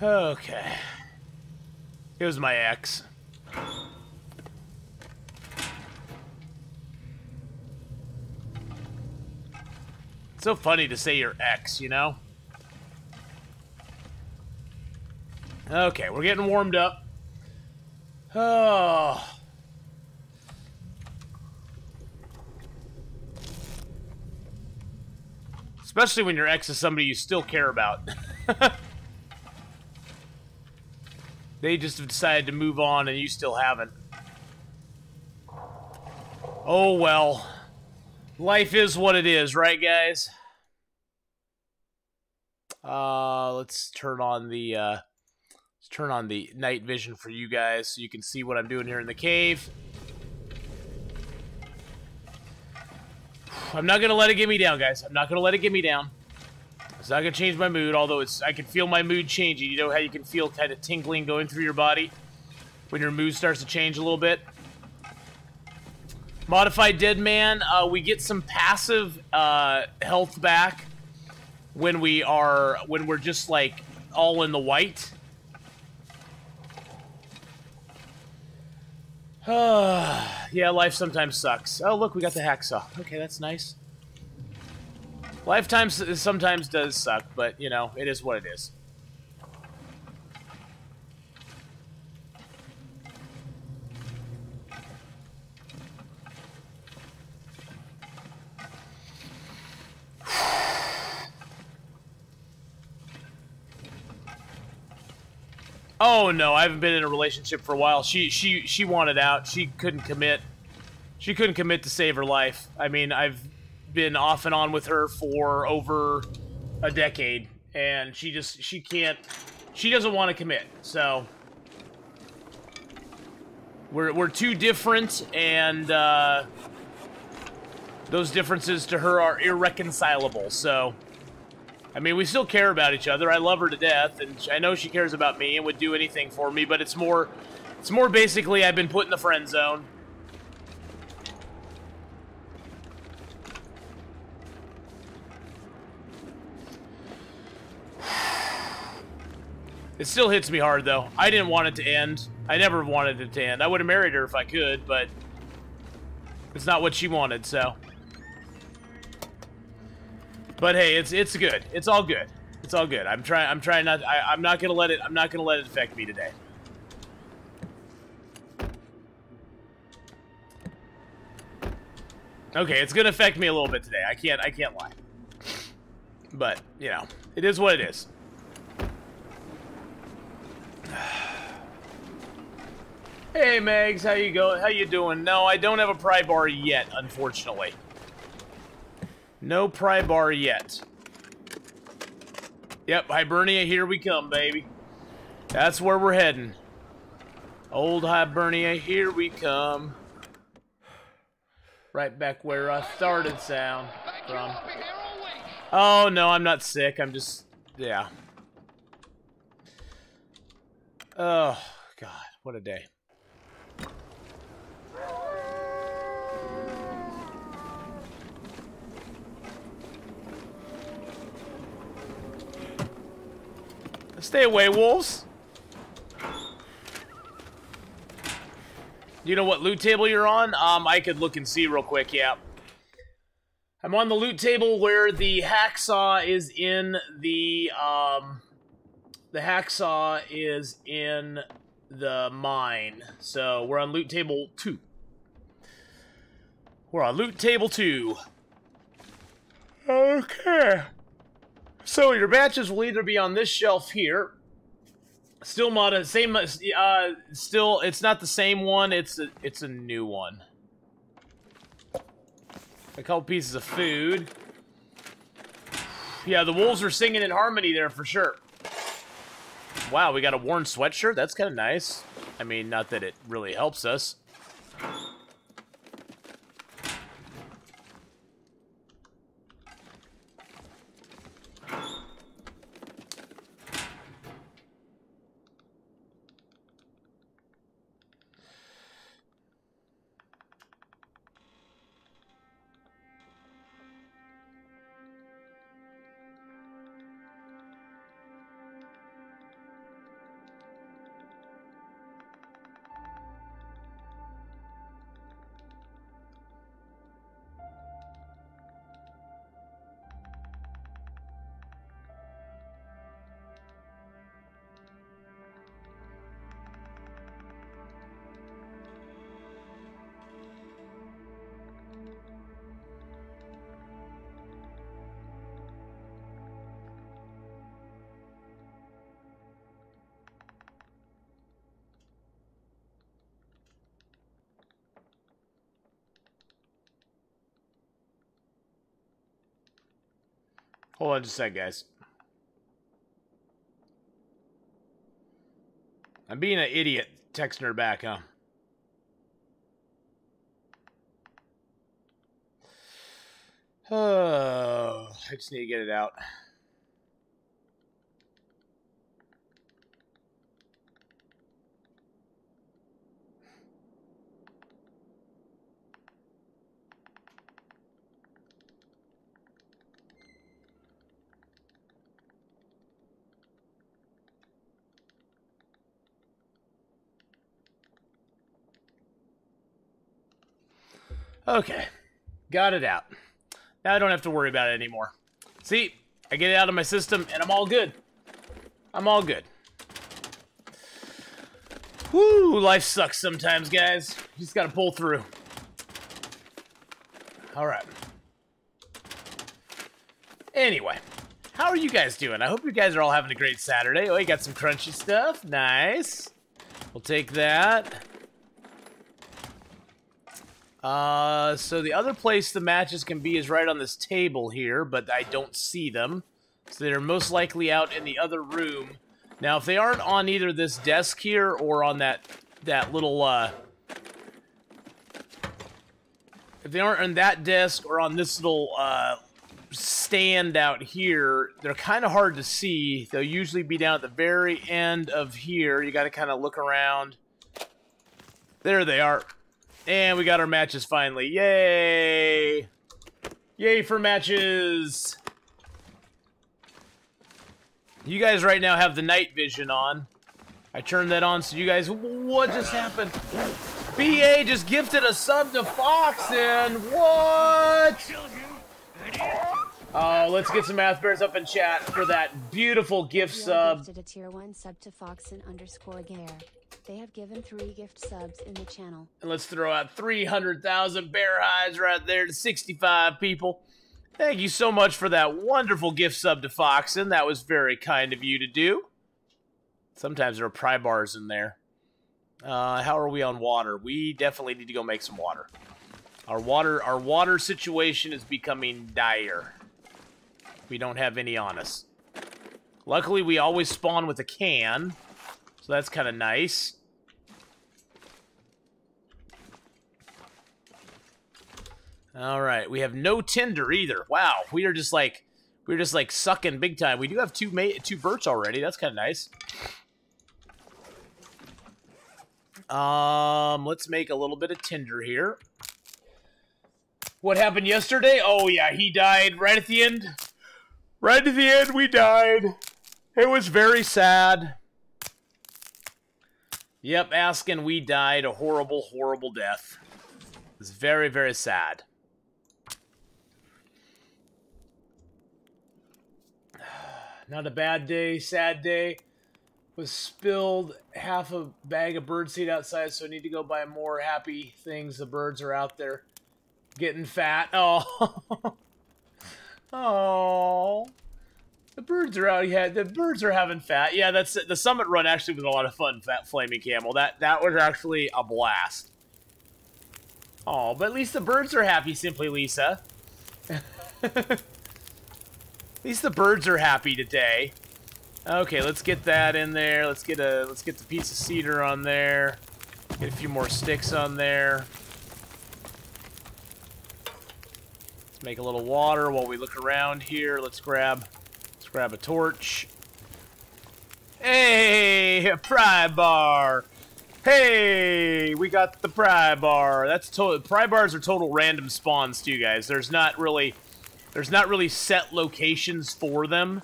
Okay. Here's my ex. It's so funny to say your ex, you know? Okay, we're getting warmed up. Oh. Especially when your ex is somebody you still care about. They just have decided to move on and you still haven't. Oh well. Life is what it is, right guys? Let's turn on the night vision for you guys so you can see what I'm doing here in the cave. I'm not gonna let it get me down, guys. I'm not gonna let it get me down. It's not gonna change my mood, although I can feel my mood changing. You know how you can feel kind of tingling going through your body when your mood starts to change a little bit? Modified Deadman, we get some passive health back when we're just like all in the white. Yeah, life sometimes sucks. Oh, look, we got the hacksaw. Okay, that's nice. Lifetime sometimes does suck, but, you know, it is what it is. Oh, no, I haven't been in a relationship for a while. She wanted out. She couldn't commit. She couldn't commit to save her life. I mean, I've been off and on with her for over a decade, and she doesn't want to commit. So we're too different, and those differences to her are irreconcilable. So I mean, we still care about each other. I love her to death, and I know she cares about me and would do anything for me, but it's more basically I've been put in the friend zone. It still hits me hard, though. I didn't want it to end. I never wanted it to end. I would have married her if I could, but it's not what she wanted, so. But hey, it's good. It's all good. It's all good. I'm trying not. I'm not gonna let it. I'm not gonna let it affect me today. Okay, it's gonna affect me a little bit today. I can't lie. But you know, it is what it is. Hey Megs, how you going? How you doing? No, I don't have a pry bar yet, unfortunately. No pry bar yet. Yep, Hibernia, here we come, baby. That's where we're heading. Old Hibernia, here we come. Right back where I started sound from. Oh, no, I'm not sick. I'm just, yeah. Oh, God, what a day. Stay away, wolves. You know what loot table you're on? I could look and see real quick, yeah. I'm on the loot table where the hacksaw is in the hacksaw is in the mine. So we're on loot table 2. We're on loot table 2. Okay. So your batches will either be on this shelf here. Still mod, same. Still, it's not the same one. It's a new one. A couple pieces of food. Yeah, the wolves are singing in harmony there for sure. Wow, we got a worn sweatshirt. That's kind of nice. I mean, not that it really helps us. Hold on just a sec, guys. I'm being an idiot texting her back, huh? Oh, I just need to get it out. Okay. Got it out. Now I don't have to worry about it anymore. See? I get it out of my system, and I'm all good. I'm all good. Whew, life sucks sometimes, guys. You just gotta pull through. Alright. Anyway, how are you guys doing? I hope you guys are all having a great Saturday. Oh, you got some crunchy stuff. Nice. We'll take that. So the other place the matches can be is right on this table here, but I don't see them. So they're most likely out in the other room. Now, if they aren't on either this desk here or on that little, if they aren't on that desk or on this little, stand out here, they're kind of hard to see. They'll usually be down at the very end of here. You got to kind of look around. There they are. And we got our matches finally. Yay! Yay for matches! You guys right now have the night vision on. I turned that on so you guys... What just happened? BA just gifted a sub to Foxen! What? Oh, let's get some math bears up in chat for that beautiful gift sub. Gifted a tier 1 sub to Foxen_Gare. They have given 3 gift subs in the channel. And let's throw out 300,000 bear hides right there to 65 people. Thank you so much for that wonderful gift sub to Foxen. That was very kind of you to do. Sometimes there are pry bars in there. How are we on water? We definitely need to go make some water. Our water situation is becoming dire. We don't have any on us. Luckily, we always spawn with a can, so that's kind of nice. All right, we have no tinder either. Wow, we're just like sucking big time. We do have two birch already. That's kind of nice. Let's make a little bit of tinder here. What happened yesterday? Oh yeah, he died right at the end. Right at the end, we died. It was very sad. Yep, Askin, we died a horrible, horrible death. It was very, very sad. Not a bad day, sad day. Was spilled half a bag of birdseed outside, so I need to go buy more. Happy things. The birds are out there getting fat. Oh, oh, the birds are out. Yeah, the birds are having fat. Yeah, that's the summit run. Actually, was a lot of fun. Fat Flaming Camel. That was actually a blast. Oh, but at least the birds are happy. Simply Lisa. At least the birds are happy today. Okay, let's get that in there. Let's get the piece of cedar on there. Get a few more sticks on there. Let's make a little water while we look around here. Let's grab a torch. Hey, a pry bar. Hey, we got the pry bar. That's total. Pry bars are total random spawns too, guys. There's not really set locations for them.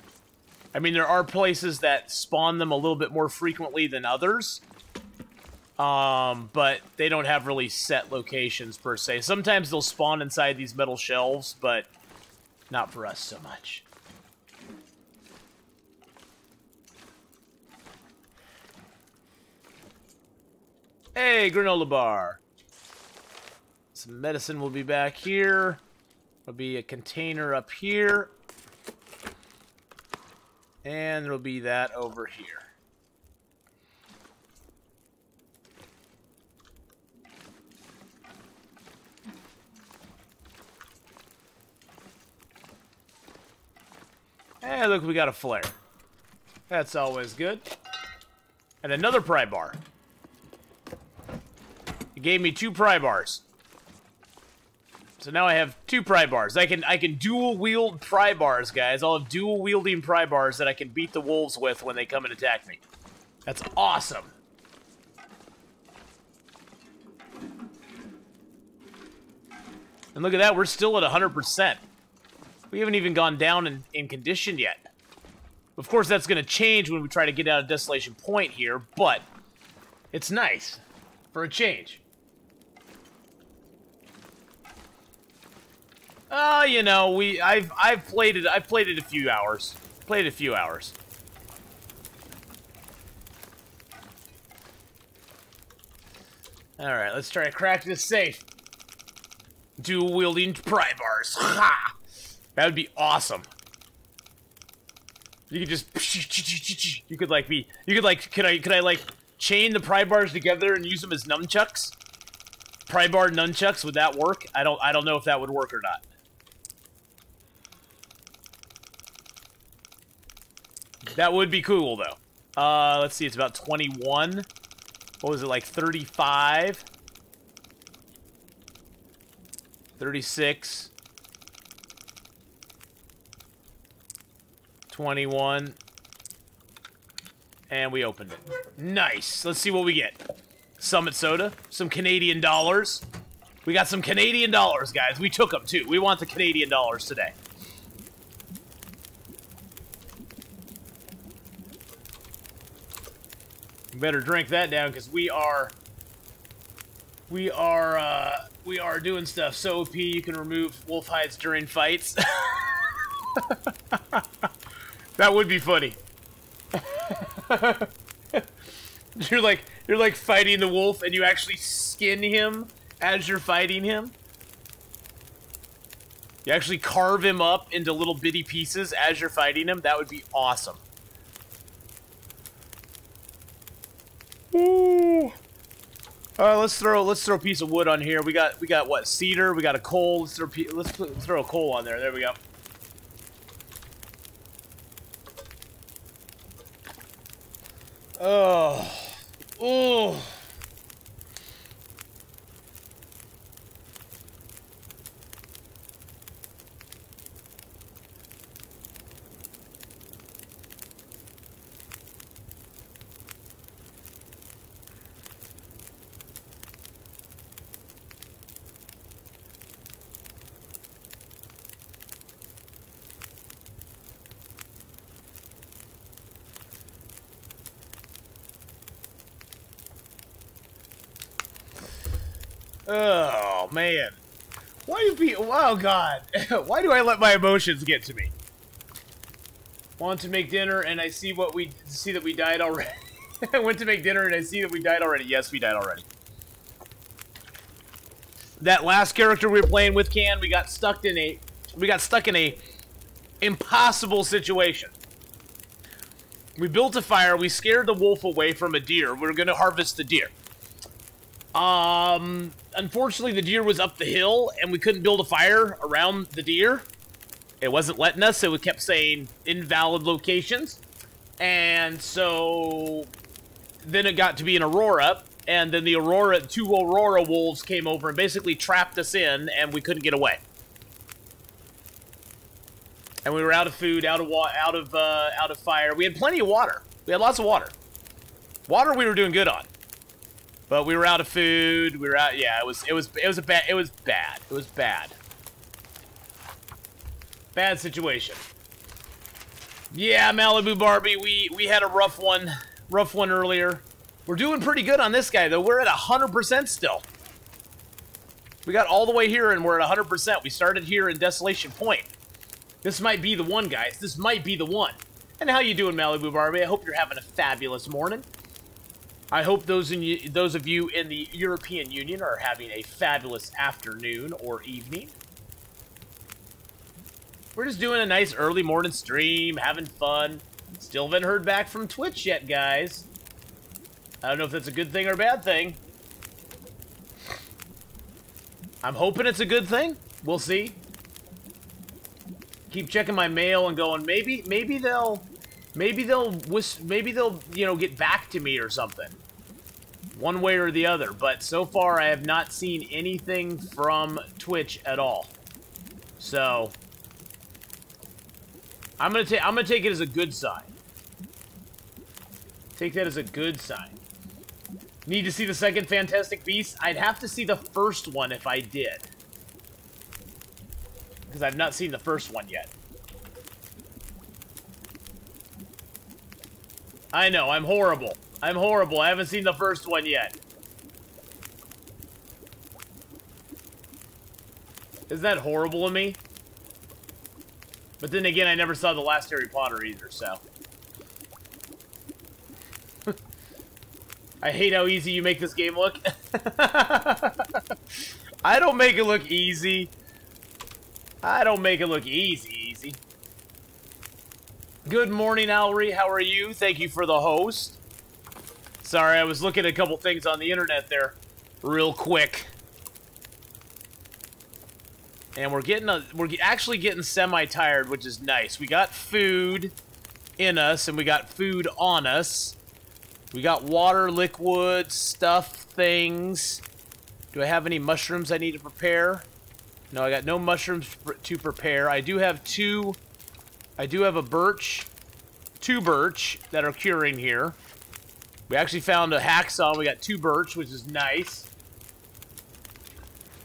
I mean, there are places that spawn them a little bit more frequently than others. But they don't have really set locations per se. Sometimes they'll spawn inside these metal shelves, but not for us so much. Hey, granola bar. Some medicine will be back here. There'll be a container up here. And there'll be that over here. Hey, look, we got a flare. That's always good. And another pry bar. It gave me 2 pry bars. So now I have 2 pry bars. I can dual wield pry bars, guys. I'll have dual wielding pry bars that I can beat the wolves with when they come and attack me. That's awesome. And look at that, we're still at 100%. We haven't even gone down in condition yet. Of course, that's going to change when we try to get out of Desolation Point here, but it's nice for a change. You know, I've played it. I've played it a few hours. Played it a few hours. All right, let's try to crack this safe. Dual wielding pry bars. Ha! That would be awesome. You could just. You could like be. You could like. Could I like chain the pry bars together and use them as nunchucks? Pry bar nunchucks, would that work? I don't know if that would work or not. That would be cool though. Let's see, it's about 21. What was it, like 35? 36. 21. And we opened it. Nice. Let's see what we get. Summit soda. Some Canadian dollars. We got some Canadian dollars, guys. We took them, too. We want the Canadian dollars today. Better drink that down, because we are doing stuff so OP you can remove wolf hides during fights. That would be funny. You're like fighting the wolf and you actually skin him as you're fighting him. You actually carve him up into little bitty pieces as you're fighting him. That would be awesome. Ooh. Let's throw a piece of wood on here. We got what, cedar? We got a coal. Let's throw a coal on there. There we go. Oh. Oh. Oh, man. Why do people... Oh, God. Why do I let my emotions get to me? Want to make dinner, and I see that we died already. I went to make dinner, and I see that we died already. Yes, we died already. That last character we were playing with, Can, we got stuck in a impossible situation. We built a fire. We scared the wolf away from a deer. We were going to harvest the deer. Unfortunately, the deer was up the hill, and we couldn't build a fire around the deer. It wasn't letting us, so we kept saying invalid locations. And so then it got to be an Aurora, and then the two Aurora wolves came over and basically trapped us in, and we couldn't get away. And we were out of food, out of fire. We had plenty of water. We had lots of water. Water we were doing good on. But we were out of food. We were out. Yeah, it was bad. It was bad. Bad situation. Yeah, Malibu Barbie. We had a rough one earlier. We're doing pretty good on this guy though. We're at 100% still. We got all the way here and we're at 100%. We started here in Desolation Point. This might be the one, guys. This might be the one. And how you doing, Malibu Barbie? I hope you're having a fabulous morning. I hope those of you in the European Union are having a fabulous afternoon or evening. We're just doing a nice early morning stream, having fun. Still haven't heard back from Twitch yet, guys. I don't know if that's a good thing or a bad thing. I'm hoping it's a good thing. We'll see. Keep checking my mail and going, maybe they'll get back to me or something. One way or the other. But so far, I have not seen anything from Twitch at all. So, I'm gonna take it as a good sign. Take that as a good sign. Need to see the second Fantastic Beasts? I'd have to see the first one if I did. Because I've not seen the first one yet. I know, I'm horrible. I'm horrible. I haven't seen the first one yet. Isn't that horrible of me? But then again, I never saw the last Harry Potter either, so. I hate how easy you make this game look. I don't make it look easy. I don't make it look easy. Good morning, Alry. How are you? Thank you for the host. Sorry, I was looking at a couple things on the internet there real quick. And we're actually getting semi-tired, which is nice. We got food in us, and we got food on us. We got water, liquid, stuff, things. Do I have any mushrooms I need to prepare? No, I got no mushrooms to prepare. I do have two birch that are curing here. We actually found a hacksaw. We got 2 birch, which is nice.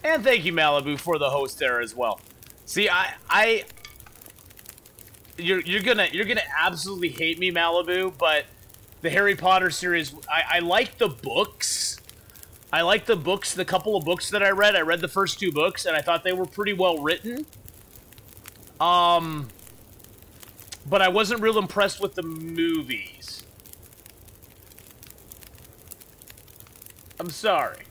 And thank you, Malibu, for the host there as well. See, you're gonna absolutely hate me, Malibu, but the Harry Potter series, I like the books. I like the books, the couple of books that I read. I read the first 2 books, and I thought they were pretty well written. But I wasn't real impressed with the movies. I'm sorry.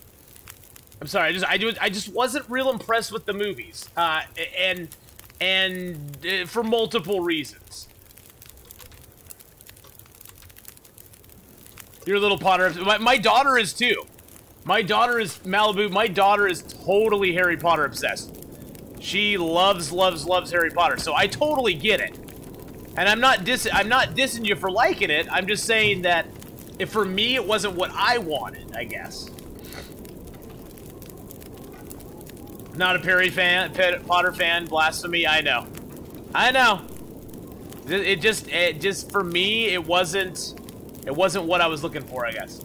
I just wasn't real impressed with the movies, and for multiple reasons. Your little Potter. My daughter is too. My daughter is Malibu. My daughter is totally Harry Potter obsessed. She loves Harry Potter. So I totally get it. And I'm not dissing you for liking it. I'm just saying that if for me it wasn't what I wanted, I guess. Not a Potter fan, blasphemy. I know. It just for me it wasn't what I was looking for, I guess.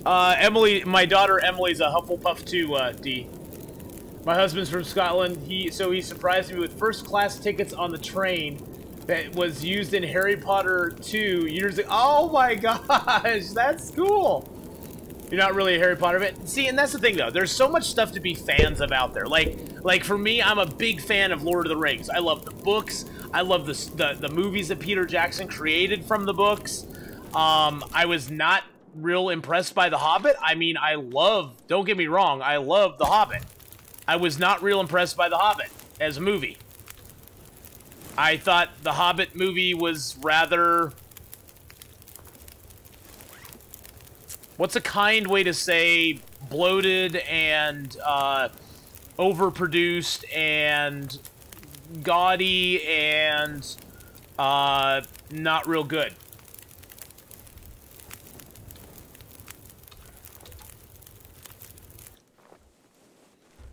Emily, my daughter Emily's a Hufflepuff too, D. My husband's from Scotland. He surprised me with first-class tickets on the train that was used in Harry Potter 2 years ago. Oh my gosh, that's cool. You're not really a Harry Potter fan. See, and that's the thing, though. There's so much stuff to be fans of out there. Like for me, I'm a big fan of Lord of the Rings. I love the books. I love the movies that Peter Jackson created from the books. I was not real impressed by The Hobbit. I mean, don't get me wrong, I love The Hobbit. I was not real impressed by The Hobbit as a movie. I thought the Hobbit movie was rather... What's a kind way to say bloated and overproduced and gaudy and not real good?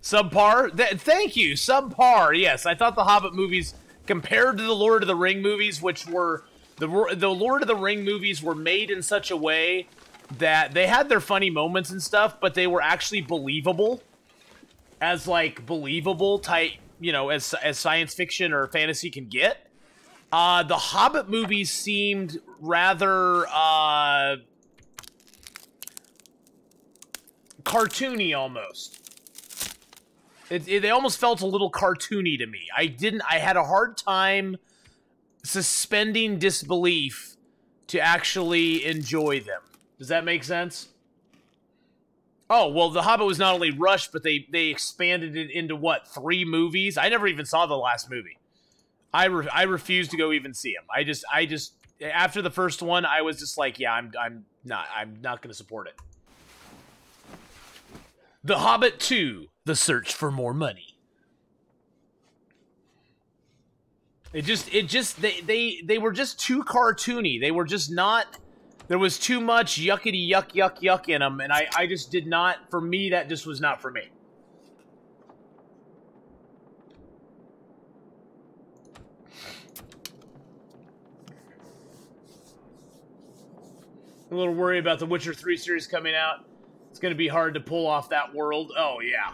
Subpar? Thank you, subpar. Yes, I thought the Hobbit movies, compared to the Lord of the Ring movies, which were the Lord of the Ring movies were made in such a way that they had their funny moments and stuff, but they were actually believable, as like believable type, you know, as science fiction or fantasy can get. The Hobbit movies seemed rather cartoony almost. They almost felt a little cartoony to me. I had a hard time suspending disbelief to actually enjoy them. Does that make sense? Oh, well, The Hobbit was not only rushed, but they expanded it into, what, 3 movies? I never even saw the last movie. I refused to go even see them. I just after the first one, I was just like, yeah, I'm not going to support it. The Hobbit 2, The Search for More Money. They were just too cartoony. They were just not... There was too much yuckity yuck in them, and I just did not... For me, that just was not for me. A little worried about the Witcher 3 series coming out. It's going to be hard to pull off that world. Oh, yeah.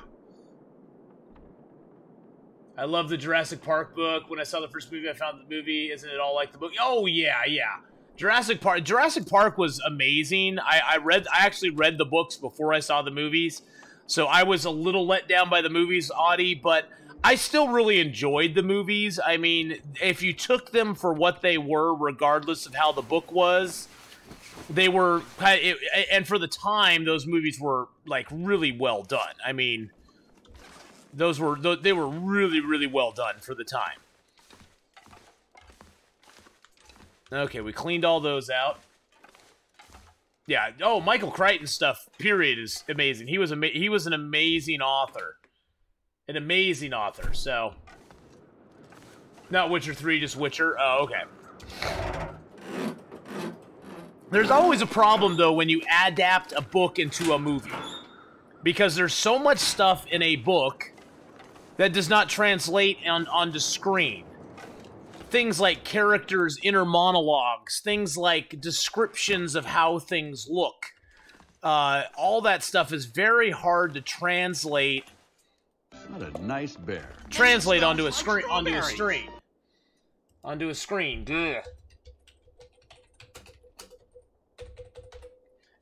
I love the Jurassic Park book. When I saw the first movie, I found the movie. Isn't it all like the book? Oh, yeah, yeah. Jurassic Park was amazing. I actually read the books before I saw the movies, so I was a little let down by the movies, Audie, but I still really enjoyed the movies. I mean, if you took them for what they were, regardless of how the book was, they were and for the time, those movies were like really well done. I mean, they were really, really well done for the time. Okay, we cleaned all those out. Yeah. Oh, Michael Crichton stuff. Period is amazing. He was an amazing author. An amazing author. So, not Witcher 3, just Witcher. Oh, okay. There's always a problem, though, when you adapt a book into a movie. Because there's so much stuff in a book that does not translate onto screen. Things like characters' inner monologues, things like descriptions of how things look. All that stuff is very hard to translate. What a nice bear. Translate onto a screen. Onto a screen. Duh.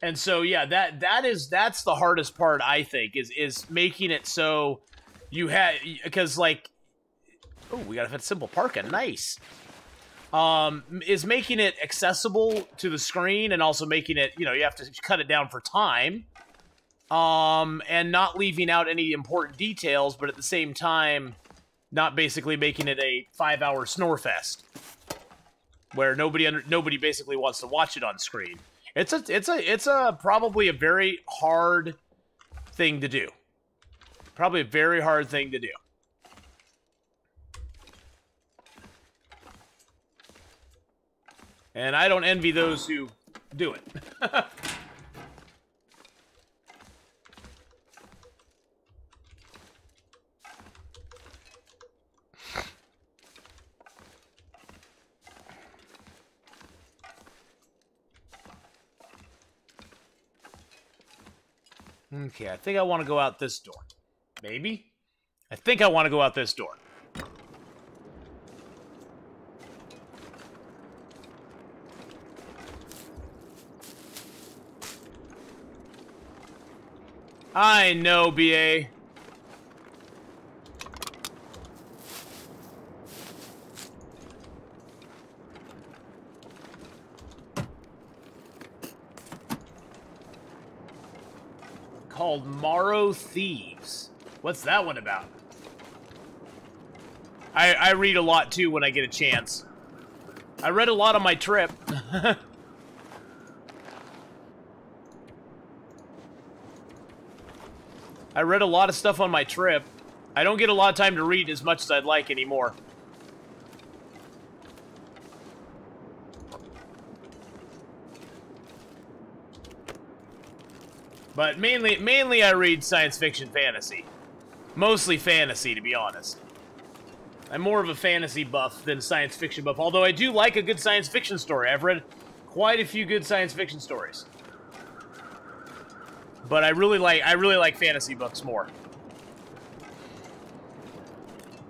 And so, yeah, that's the hardest part, I think, is making it so you had, because, like, oh, we got a simple parka, nice. Is making it accessible to the screen and also making it, you know, you have to cut it down for time, and not leaving out any important details, but at the same time, not basically making it a 5-hour snore fest where nobody basically wants to watch it on screen. It's probably a very hard thing to do. Probably a very hard thing to do. And I don't envy those who do it. Okay, I think I want to go out this door. Maybe? I think I want to go out this door. I know, BA. Called Morrow Thieves. What's that one about? I read a lot, too, when I get a chance. I read a lot on my trip. I read a lot of stuff on my trip. I don't get a lot of time to read as much as I'd like anymore. But mainly I read science fiction fantasy. Mostly fantasy, to be honest. I'm more of a fantasy buff than a science fiction buff, although I do like a good science fiction story. I've read quite a few good science fiction stories. But I really like fantasy books more.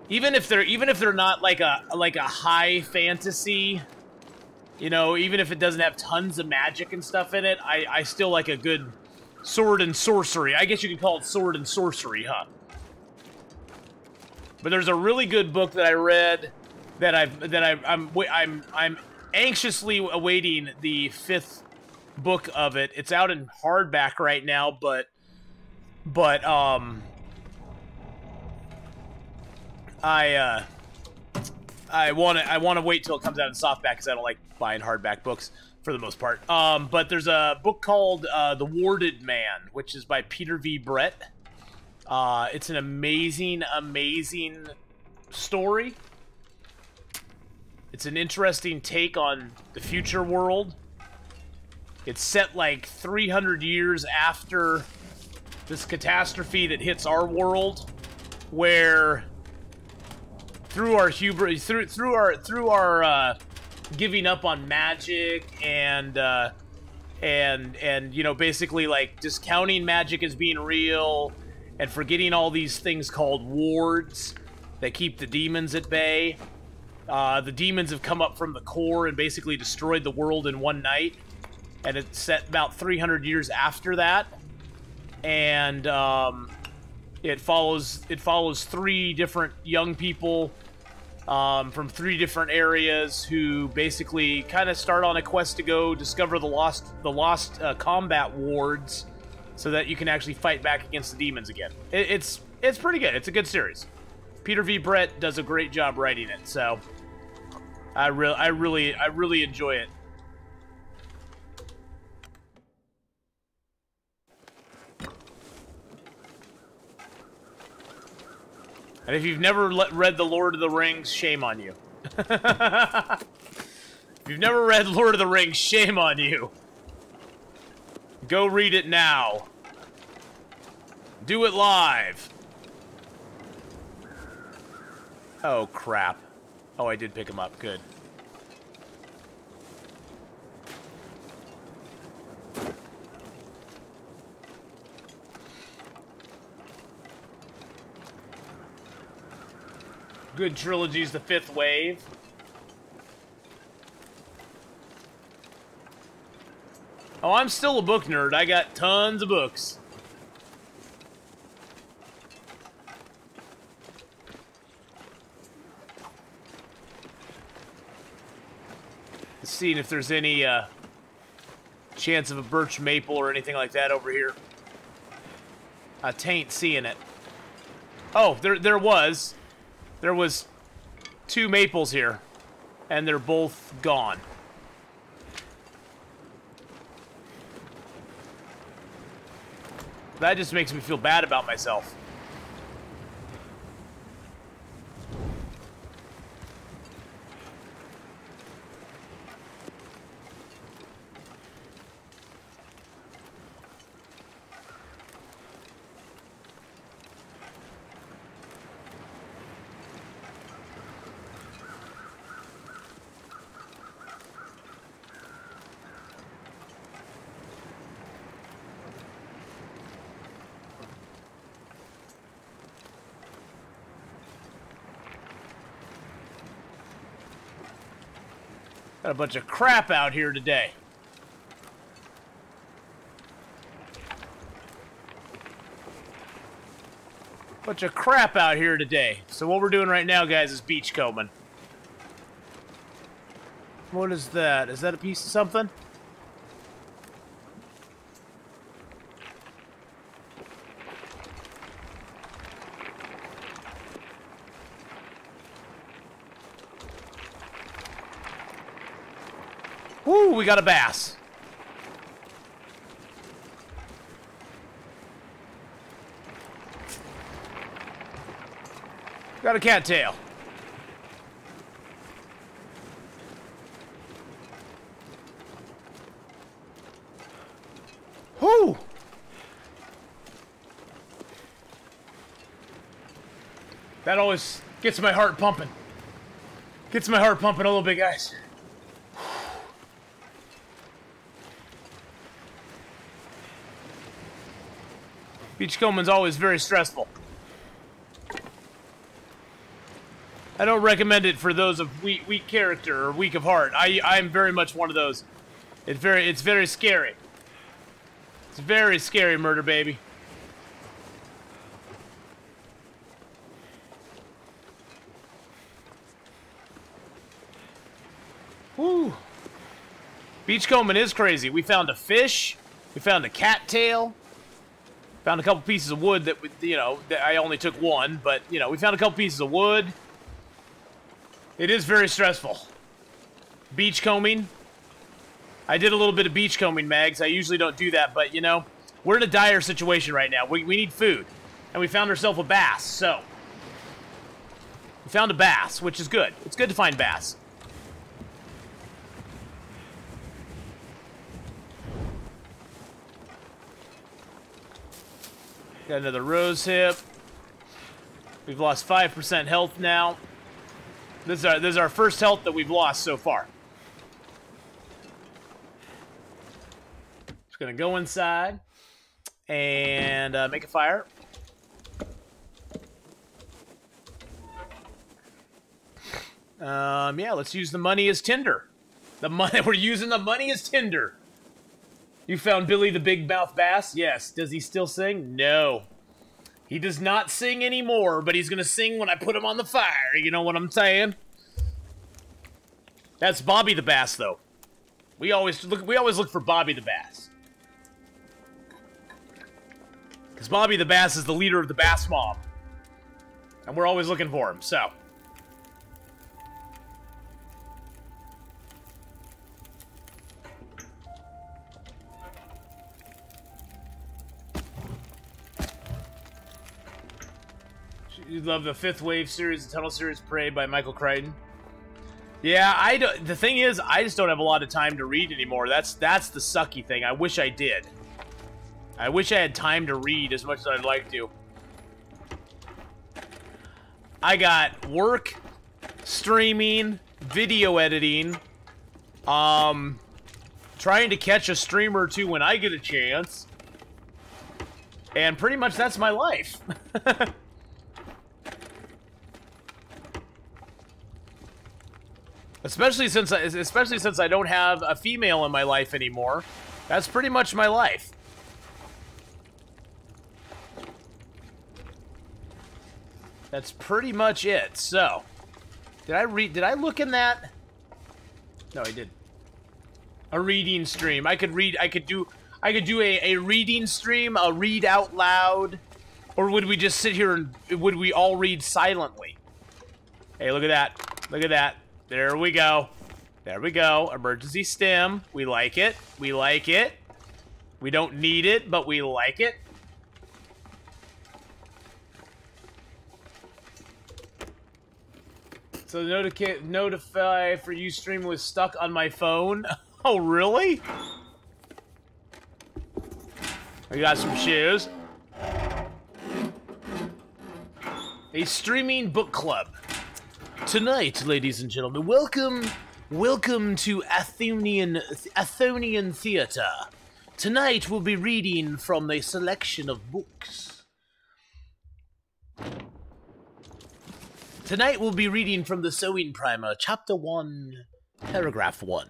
Even if they're not like a high fantasy, you know, even if it doesn't have tons of magic and stuff in it, I still like a good sword and sorcery. I guess you could call it sword and sorcery, huh? But there's a really good book that I read that I'm anxiously awaiting the 5th book of it. It's out in hardback right now, but I want to wait till it comes out in softback because I don't like buying hardback books for the most part. But there's a book called The Warded Man, which is by Peter V. Brett. It's an amazing story. It's an interesting take on the future world. It's set like 300 years after this catastrophe that hits our world, where through our hubris, through our giving up on magic and you know, basically like discounting magic as being real and forgetting all these things called wards that keep the demons at bay. The demons have come up from the core and basically destroyed the world in one night. And it's set about 300 years after that. And It follows 3 different young people from 3 different areas who basically kind of start on a quest to go discover the lost combat wards, so that you can actually fight back against the demons again. It's pretty good. It's a good series. Peter V. Brett does a great job writing it, so I really enjoy it. And if you've never read The Lord of the Rings, shame on you. If you've never read Lord of the Rings, shame on you. Go read it now. Do it live. Oh, crap. Oh, I did pick him up. Good. Good trilogy's the 5th wave. Oh, I'm still a book nerd. I got tons of books. Seeing if there's any chance of a birch maple or anything like that over here. I tain't seeing it. Oh, there was 2 maples here, and they're both gone. That just makes me feel bad about myself. Got a bunch of crap out here today. Bunch of crap out here today. So what we're doing right now, guys, is beachcombing. What is that? Is that a piece of something? Woo, we got a bass. Got a cattail. Whoo! That always gets my heart pumping. Gets my heart pumping a little bit, guys. Beachcombing's always very stressful. I don't recommend it for those of weak character or weak of heart. I'm very much one of those. It's very scary. It's very scary, murder baby. Woo. Beachcombing is crazy. We found a fish. We found a cattail. Found a couple pieces of wood that, that I only took one, but, we found a couple pieces of wood. It is very stressful. Beachcombing. I did a little bit of beachcombing, Mags. I usually don't do that, but, we're in a dire situation right now. We need food. And we found ourselves a bass, so. We found a bass, which is good. It's good to find bass. Got another rose hip. We've lost 5% health now. This is our first health that we've lost so far. Just gonna go inside and make a fire. Yeah, let's use the money as tinder. We're using the money as tinder. You found Billy the Big Mouth Bass? Yes. Does he still sing? No. He does not sing anymore, but he's gonna sing when I put him on the fire. You know what I'm saying? That's Bobby the Bass, though. We always look for Bobby the Bass. Because Bobby the Bass is the leader of the Bass Mob. And we're always looking for him, so. You love the Fifth Wave series, the Tunnel series, Prey by Michael Crichton. Yeah, the thing is, I just don't have a lot of time to read anymore. That's the sucky thing. I wish I did. I wish I had time to read as much as I'd like to. I got work, streaming, video editing, trying to catch a stream or two when I get a chance, and pretty much that's my life. Especially since I don't have a female in my life anymore. That's pretty much my life. That's pretty much it. So, did I look in that? No, I did. A reading stream. I could do a reading stream, a read out loud, or would we just sit here and would we all read silently? Hey, look at that. Look at that. There we go. There we go. Emergency stim. We like it. We like it. We don't need it, but we like it. So notify for you stream was stuck on my phone. Oh, really? I got some shoes. A streaming book club. Tonight, ladies and gentlemen, welcome to Athonian Theatre. Tonight we'll be reading from a selection of books. Tonight we'll be reading from the Sewing Primer, Chapter 1, Paragraph 1.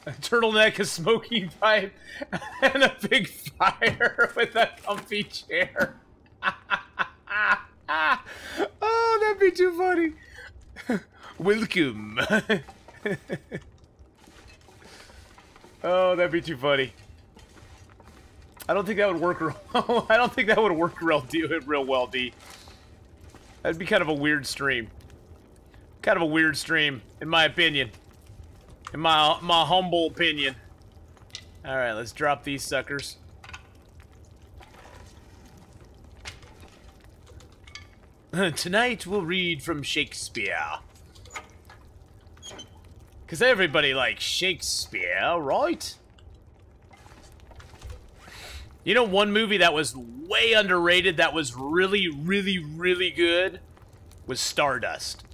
A turtleneck, a smoking pipe, and a big fire with a comfy chair. Oh, that'd be too funny. Welcome. Oh, that'd be too funny. I don't think that would work real I don't think that would work real well, D. That'd be kind of a weird stream. Kind of a weird stream, in my opinion. In my humble opinion. Alright, let's drop these suckers. Tonight we'll read from Shakespeare. Because everybody likes Shakespeare, right? You know one movie that was way underrated that was really, really, really good? Was Stardust.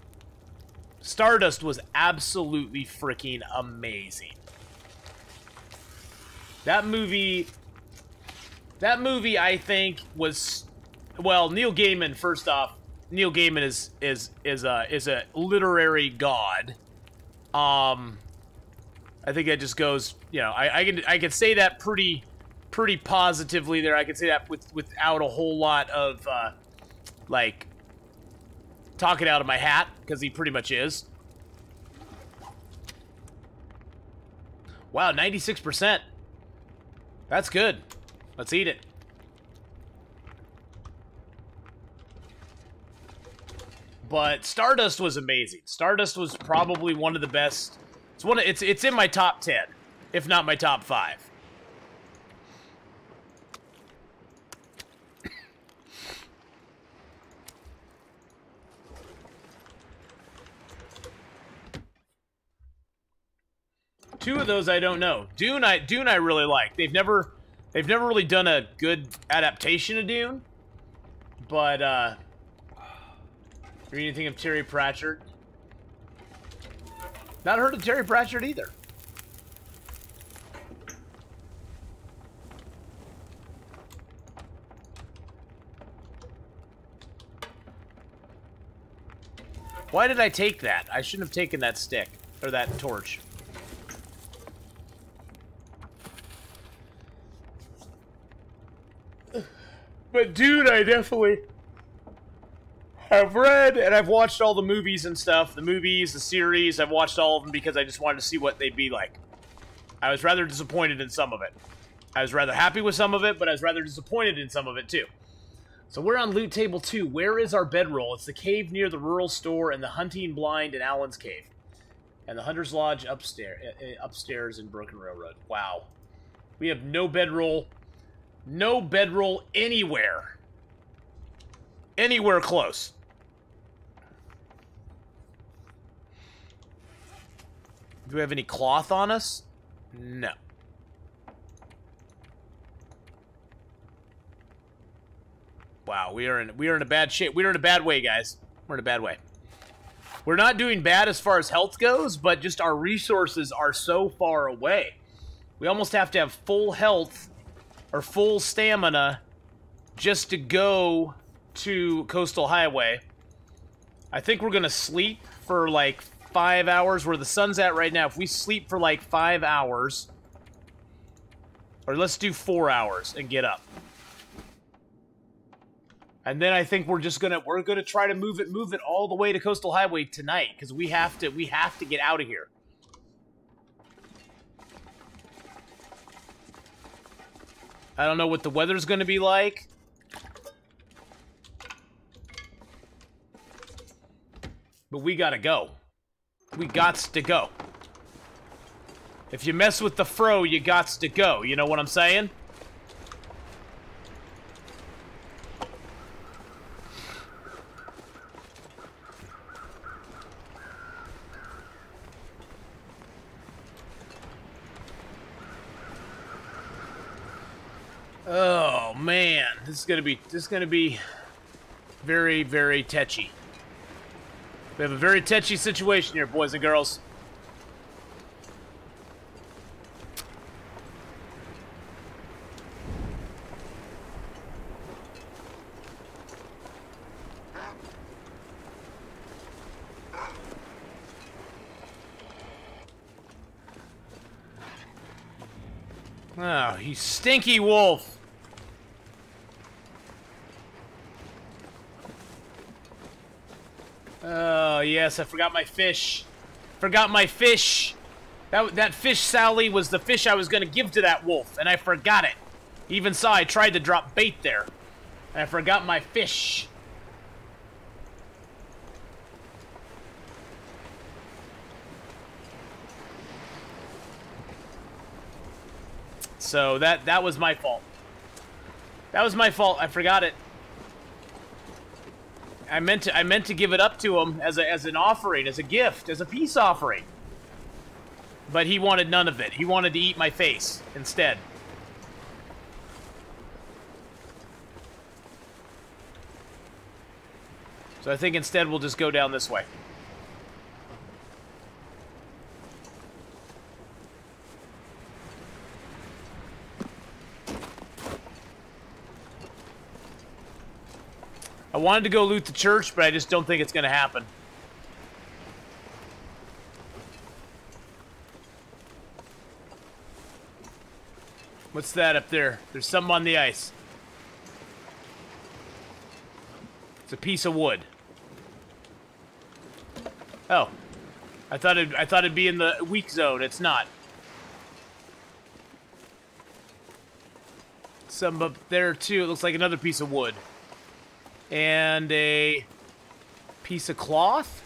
Stardust was absolutely freaking amazing. That movie, I think, was, well, Neil Gaiman, first off, Neil Gaiman is a literary god. I think that just goes, you know, I can say that pretty positively there. I can say that without a whole lot of like talking out of my hat, because he pretty much is. Wow, 96%. That's good. Let's eat it. But Stardust was amazing. Stardust was probably one of the best. It's in my top 10, if not my top 5. Two of those I don't know. Dune I really like. They've never really done a good adaptation of Dune. But read anything of Terry Pratchett? Not heard of Terry Pratchett either. Why did I take that? I shouldn't have taken that stick or that torch. But dude, I definitely have read and I've watched all the movies and stuff. The movies, the series, I've watched all of them because I just wanted to see what they'd be like. I was rather disappointed in some of it. I was rather happy with some of it, but I was rather disappointed in some of it too. So we're on loot table 2. Where is our bedroll? It's the cave near the rural store and the hunting blind in Allen's cave. And the Hunter's Lodge upstairs in Broken Railroad. Wow. We have no bedroll. No bedroll anywhere. Anywhere close. Do we have any cloth on us? No. Wow, we are in a bad shape. We are in a bad way, guys. We're in a bad way. We're not doing bad as far as health goes, but just our resources are so far away. We almost have to have full health or full stamina just to go to Coastal Highway. I think we're going to sleep for like 5 hours where the sun's at right now. If we sleep for like 5 hours, or let's do 4 hours and get up. And then I think we're gonna try to move it all the way to Coastal Highway tonight because we have to get out of here. I don't know what the weather's gonna be like. But we gotta go. We gots to go. If you mess with the fro, you gots to go. You know what I'm saying? Oh man, this is gonna be very, very tetchy. We have a very tetchy situation here, boys and girls. Oh, you stinky wolf. Oh, yes, I forgot my fish. Forgot my fish. That fish, Sally, was the fish I was going to give to that wolf, and I forgot it. Even saw I tried to drop bait there, and I forgot my fish. So that was my fault. That was my fault. I forgot it. I meant to give it up to him as an offering, as a gift, as a peace offering. But he wanted none of it. He wanted to eat my face instead. So I think instead we'll just go down this way. I wanted to go loot the church, but I just don't think it's going to happen. What's that up there? There's something on the ice. It's a piece of wood. Oh. I thought it'd be in the weak zone. It's not. Some up there too. It looks like another piece of wood. And a piece of cloth.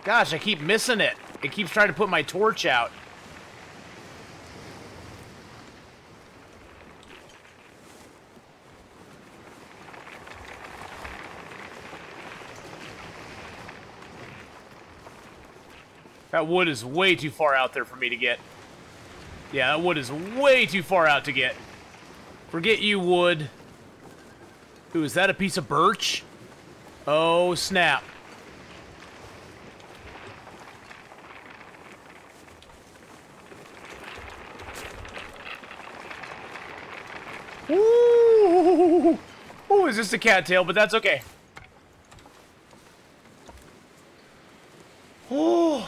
Gosh, I keep missing it. It keeps trying to put my torch out. That wood is way too far out there for me to get. Yeah, that wood is way too far out to get. Forget you, wood. Ooh, is that a piece of birch? Oh, snap. Ooh. just a cattail, but that's okay. Oh.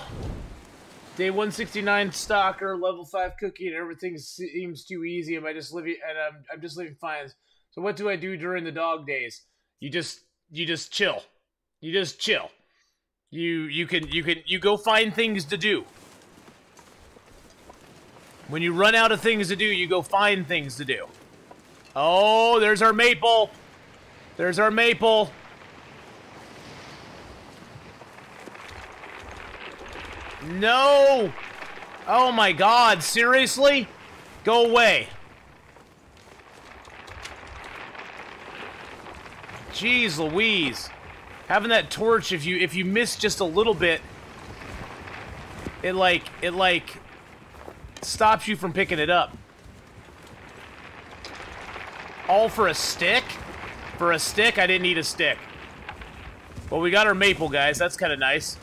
Day 169 stalker, level 5 cookie, and everything seems too easy. I'm just living fine. So what do I do during the dog days? You just chill. You just chill. You go find things to do. When you run out of things to do, you go find things to do. Oh, there's our maple. There's our maple. No! Oh my god, seriously? Go away. Jeez Louise. Having that torch, if you miss just a little bit, it like stops you from picking it up. All for a stick? For a stick? I didn't need a stick. Well, we got our maple, guys. That's kind of nice.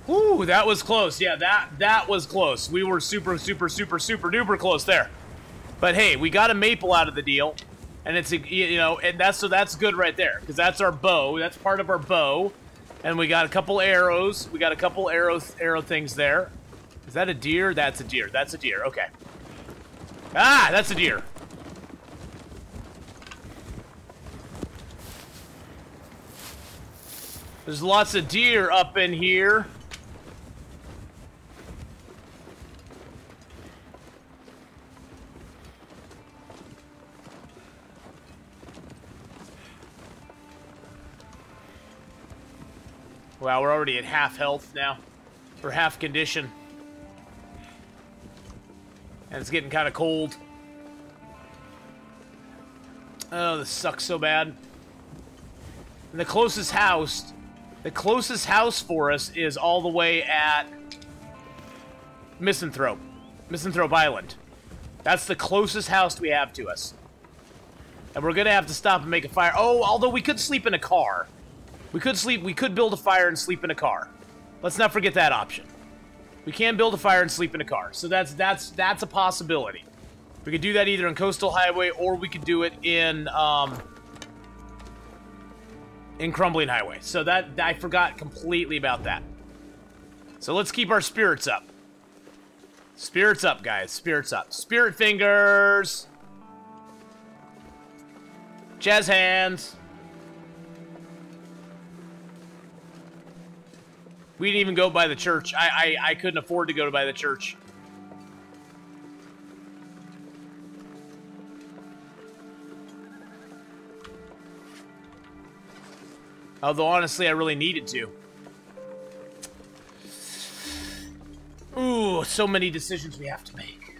Ooh, that was close. Yeah, that was close. We were super duper close there. But hey, we got a maple out of the deal, and it's and that's good right there, because that's our bow. That's part of our bow, and we got a couple arrows. We got a couple arrow things there. Is that a deer? That's a deer. That's a deer. Okay. Ah, that's a deer. There's lots of deer up in here. Wow, we're already at half health now. Or half condition. And it's getting kind of cold. Oh, this sucks so bad. And the closest house for us is all the way at Misanthrope Island. That's the closest house we have to us. And we're gonna have to stop and make a fire. Oh, although we could sleep in a car. We could build a fire and sleep in a car. Let's not forget that option. We can build a fire and sleep in a car. So that's a possibility. We could do that either on Coastal Highway, or we could do it in Crumbling Highway. So that I forgot completely about that. So let's keep our spirits up. Spirits up, guys. Spirits up. Spirit fingers. Jazz hands. We didn't even go by the church. I couldn't afford to go by the church. Although, honestly, I really needed to. Ooh, so many decisions we have to make.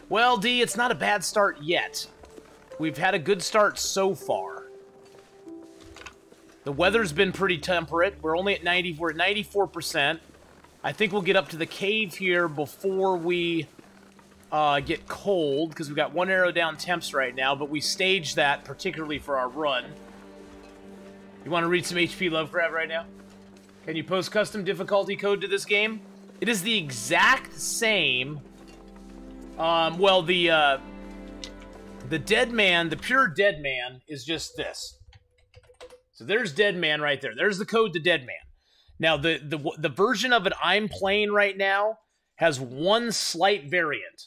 Well, D, it's not a bad start yet. We've had a good start so far. The weather's been pretty temperate. We're only at 90. We're at 94%. I think we'll get up to the cave here before we get cold, because we've got 1 arrow down temps right now, but we staged that particularly for our run. You want to read some HP Lovecraft right now? Can you post custom difficulty code to this game? It is the exact same. Well, the Deadman, the pure Deadman, is just this. So there's Deadman right there. There's the code to Deadman. Now, the version of it I'm playing right now has one slight variant.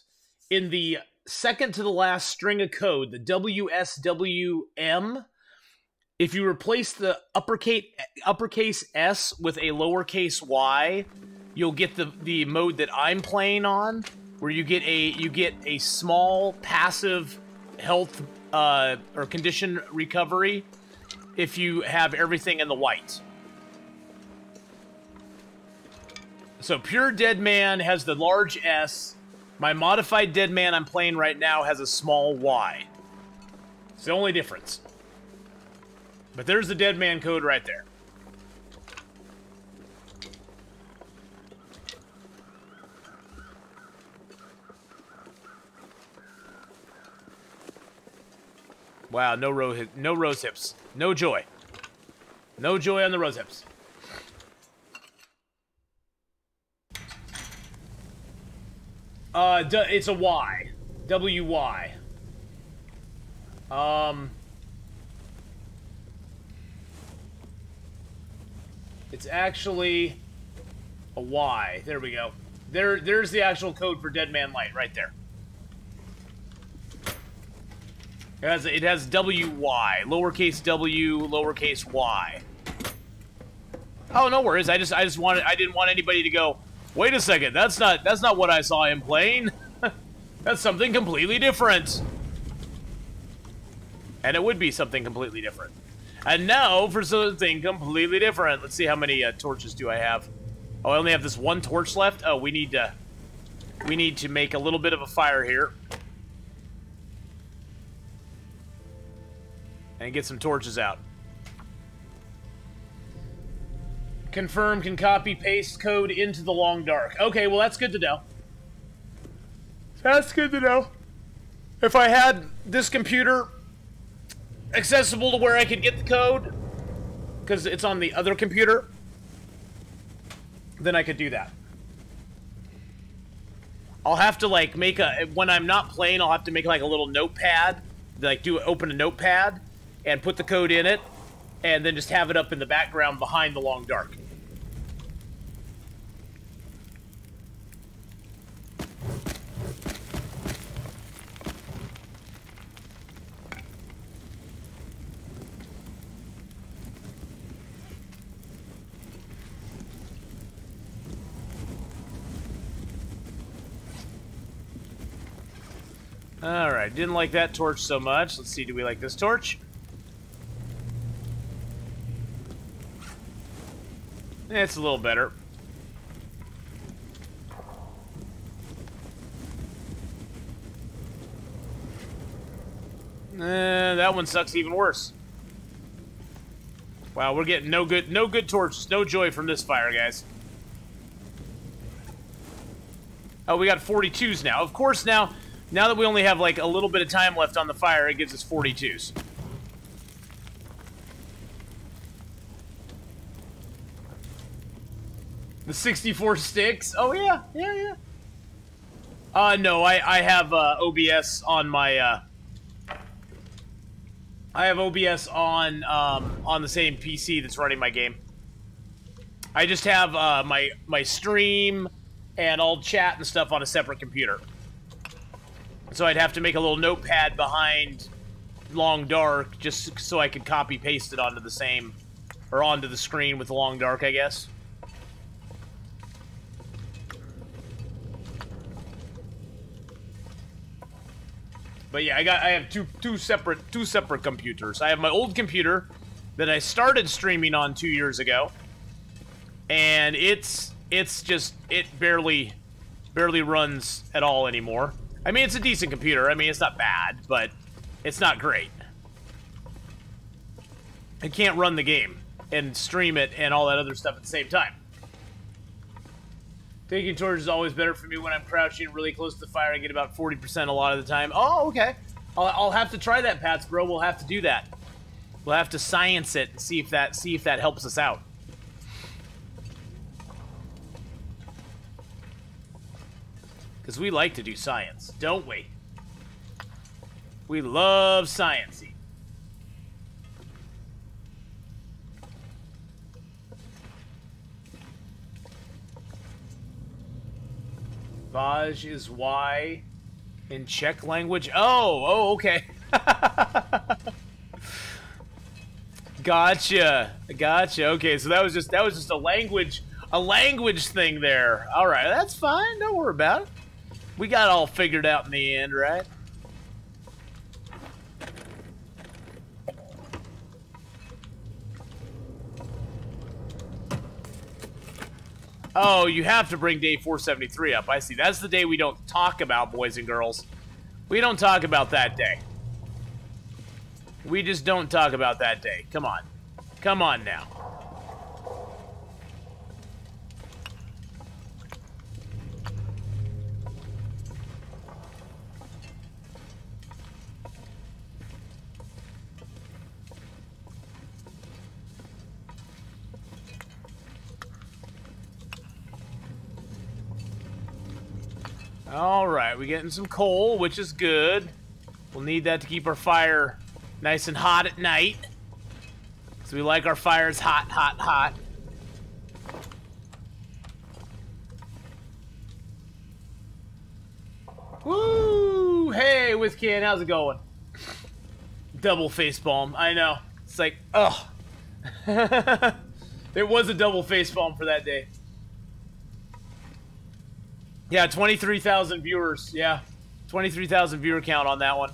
In the second to the last string of code, the WSWM, if you replace the uppercase S with a lowercase y, you'll get the mode that I'm playing on, where you get a small passive health or condition recovery if you have everything in the white. So pure Deadman has the large S. My modified Deadman I'm playing right now has a small y. It's the only difference. But there's the Deadman code right there. Wow, no rose hips. No joy. No joy on the rose hips. It's a Y. W-Y. It's actually a Y. There we go. There's the actual code for Deadman Light right there. It has W-Y. Lowercase W, lowercase Y. Oh, no worries. I didn't want anybody to go, wait a second, that's not what I saw him playing. That's something completely different. And it would be something completely different. And now for something completely different. Let's see how many torches do I have. Oh, I only have this one torch left. Oh, we need to make a little bit of a fire here. And get some torches out. Confirm can copy paste code into the long dark. Okay, well that's good to know. That's good to know. If I had this computer accessible to where I could get the code, because it's on the other computer, then I could do that. I'll have to like make when I'm not playing, I'll have to make like a little notepad, like open a notepad and put the code in it, and then just have it up in the background behind the long dark. Alright, didn't like that torch so much. Let's see, do we like this torch? It's a little better. That one sucks even worse. Wow, we're getting no good torches, no joy from this fire, guys. Oh, we got 42s now. Of course, now that we only have like a little bit of time left on the fire, it gives us 42s. The 64 sticks? Oh, yeah. No, I have OBS on my, I have OBS on the same PC that's running my game. I just have my stream and all chat and stuff on a separate computer. So I'd have to make a little notepad behind Long Dark just so I could copy paste it onto the same, or onto the screen with the Long Dark, I guess. But yeah, I have two separate computers. I have my old computer that I started streaming on 2 years ago, and it barely runs at all anymore. I mean, it's a decent computer. I mean, it's not bad, but it's not great. I can't run the game and stream it and all that other stuff at the same time. Taking torches is always better for me when I'm crouching really close to the fire. I get about 40% a lot of the time. Oh, okay. I'll have to try that, Pats, bro. We'll have to do that. We'll have to science it and see if that helps us out. Because we like to do science, don't we? We love sciencing. Vaj is Y in Czech language. Oh, okay. Gotcha. Okay, so that was just a language thing there. All right, that's fine. Don't worry about it. We got it all figured out in the end, right? Oh, you have to bring day 473 up. I see. That's the day we don't talk about, boys and girls. We don't talk about that day. We just don't talk about that day. Come on. Come on now. Alright, we're getting some coal, which is good. We'll need that to keep our fire nice and hot at night. So we like our fires hot, hot, hot. Woo! Hey, WithCan, how's it going? Double facepalm, I know. It's like, ugh. There was a double facepalm for that day. Yeah, 23,000 viewers. Yeah, 23,000 viewer count on that one.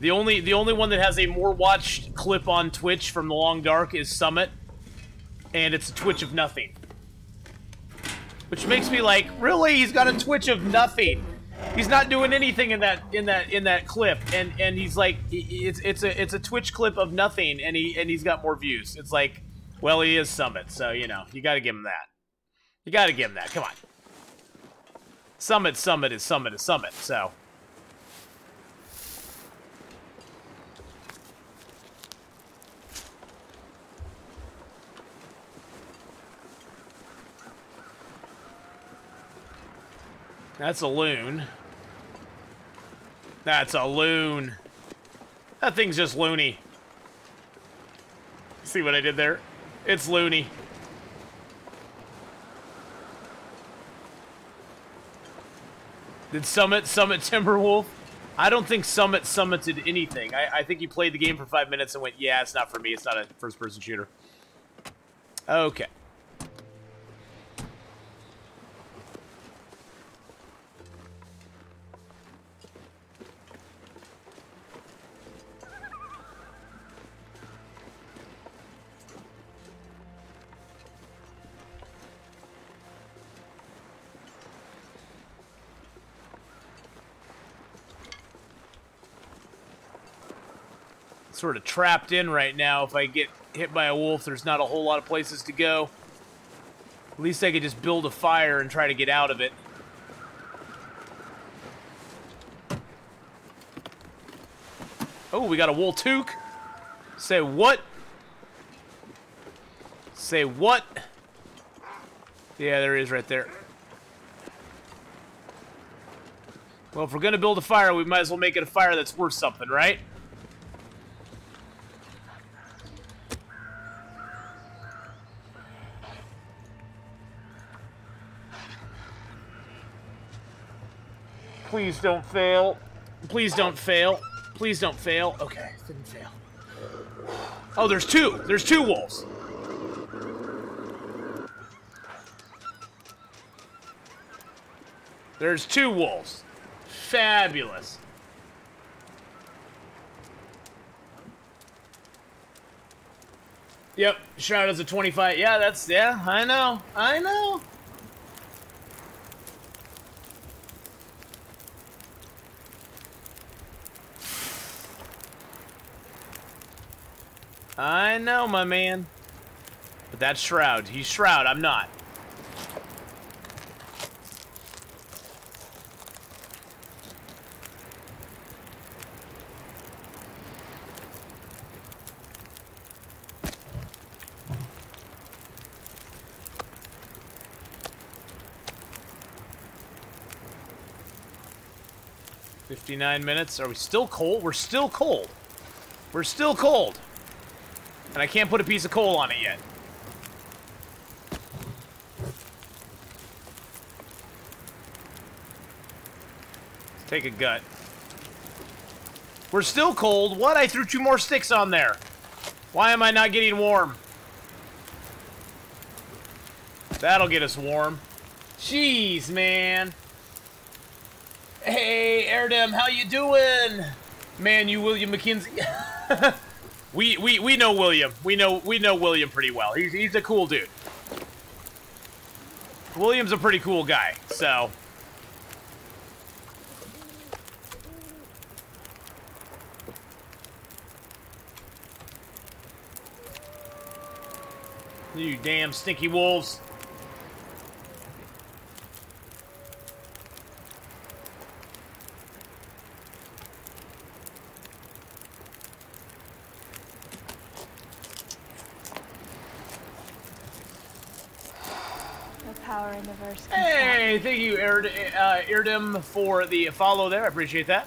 The only one that has a more watched clip on Twitch from The Long Dark is Summit, and it's a Twitch of nothing. Which makes me like, really? He's got a Twitch of nothing. He's not doing anything in that clip, and he's like, it's a Twitch clip of nothing, and he's got more views. It's like, well, he is Summit, so you know, you got to give him that. You got to give him that. Come on. Summit is Summit, so. That's a loon. That's a loon. That thing's just loony. See what I did there? It's loony. Did Summit Timberwolf? I don't think Summit summited anything. I think he played the game for 5 minutes and went, yeah, it's not for me. It's not a first-person shooter. Okay. Sort of trapped in right now. If I get hit by a wolf, there's not a whole lot of places to go. At least I could just build a fire and try to get out of it. Oh, we got a Woltook. Say what? Say what? Yeah, there he is right there. Well, if we're gonna build a fire, we might as well make it a fire that's worth something, right? Please don't fail. Please don't fail. Please don't fail. Okay, didn't fail. Oh, there's two. There's two wolves. There's two wolves. Fabulous. Yep, Shroud is a 25. Yeah, that's, yeah, I know. I know. I know, my man. But that's Shroud. He's Shroud, I'm not. "59 minutes. Are we still cold? We're still cold. We're still cold. And I can't put a piece of coal on it yet. Let's take a gut. We're still cold. What? I threw 2 more sticks on there. Why am I not getting warm? That'll get us warm. Jeez, man. Hey, Airdem, how you doing? Man, you William McKinsey. We know William. We know William pretty well. He's a cool dude. William's a pretty cool guy, so. You damn stinky wolves. power in the verse. Hey, thank you, Erdim, for the follow there. I appreciate that.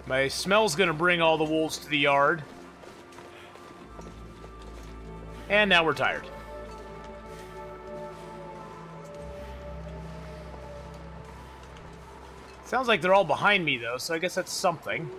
My smell's gonna bring all the wolves to the yard. And now we're tired. Sounds like they're all behind me, though, so I guess that's something.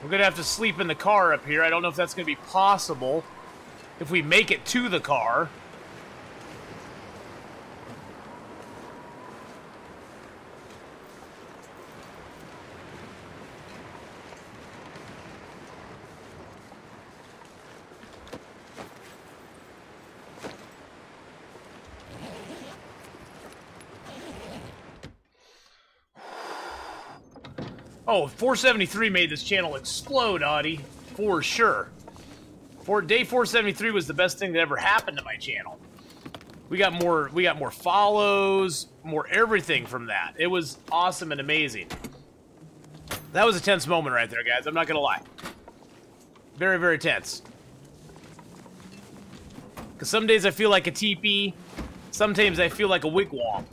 We're gonna have to sleep in the car up here. I don't know if that's gonna be possible if we make it to the car. Oh, 473 made this channel explode, Audie. For sure. Day 473 was the best thing that ever happened to my channel. We got more follows, more everything from that. It was awesome and amazing. That was a tense moment right there, guys. I'm not gonna lie. Very, very tense. Because some days I feel like a teepee. Sometimes I feel like a wigwam.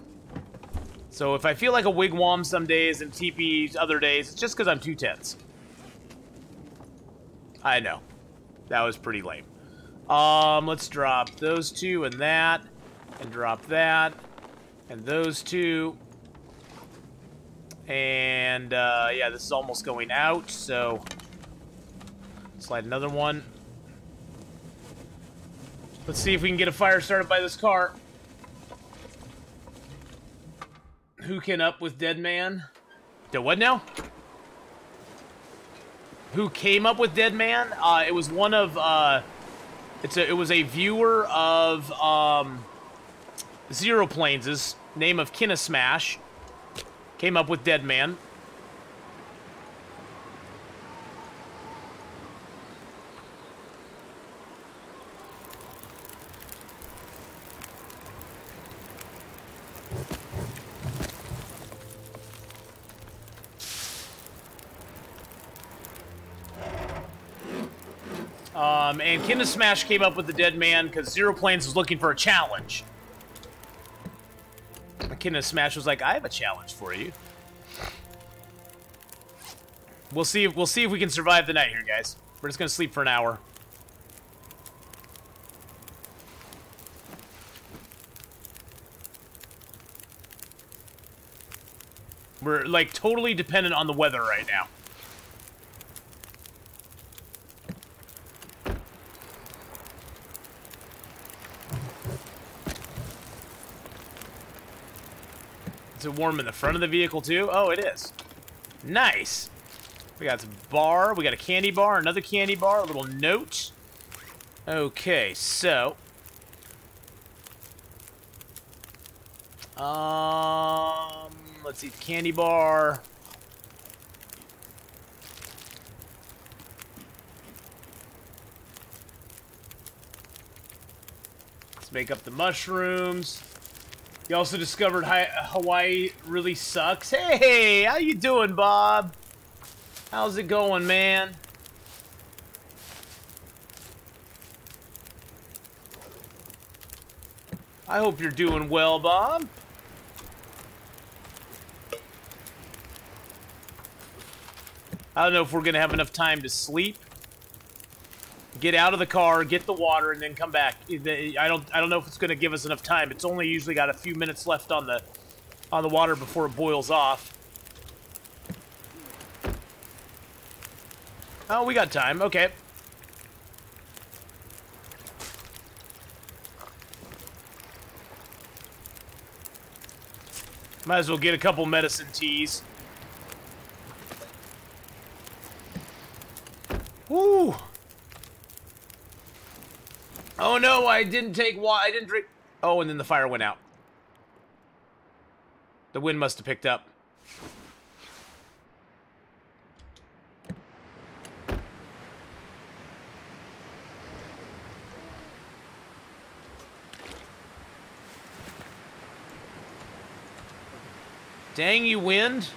So if I feel like a wigwam some days and teepees other days, it's just because I'm too tense. I know. That was pretty lame. Let's drop those two and that. And drop that. And those two. And, yeah, this is almost going out, so... slide another one. Let's see if we can get a fire started by this car. Who can up with Deadman? The what now? Who came up with Deadman? It was one of, it was a viewer of, Zero Plains' name of Kinesmash. Came up with Deadman. And Kinesmash came up with the Deadman because Zero Plains was looking for a challenge. Kinesmash was like, I have a challenge for you. We'll see if we can survive the night here, guys. We're just gonna sleep for an hour. We're like totally dependent on the weather right now. Is it warm in the front of the vehicle, too? Oh, it is. Nice. We got some bar. We got a candy bar, another candy bar, a little note. Okay, so... let's see, candy bar. Let's make up the mushrooms. You also discovered Hawaii really sucks. Hey, how you doing, Bob? How's it going, man? I hope you're doing well, Bob. I don't know if we're gonna have enough time to sleep. Get out of the car, get the water, and then come back. I don't know if it's going to give us enough time. It's only usually got a few minutes left on the water before it boils off. Oh, we got time. Okay. Might as well get a couple medicine teas. Woo! Oh no, I didn't take water. I didn't drink. Oh, and then the fire went out. The wind must have picked up. Dang you, wind.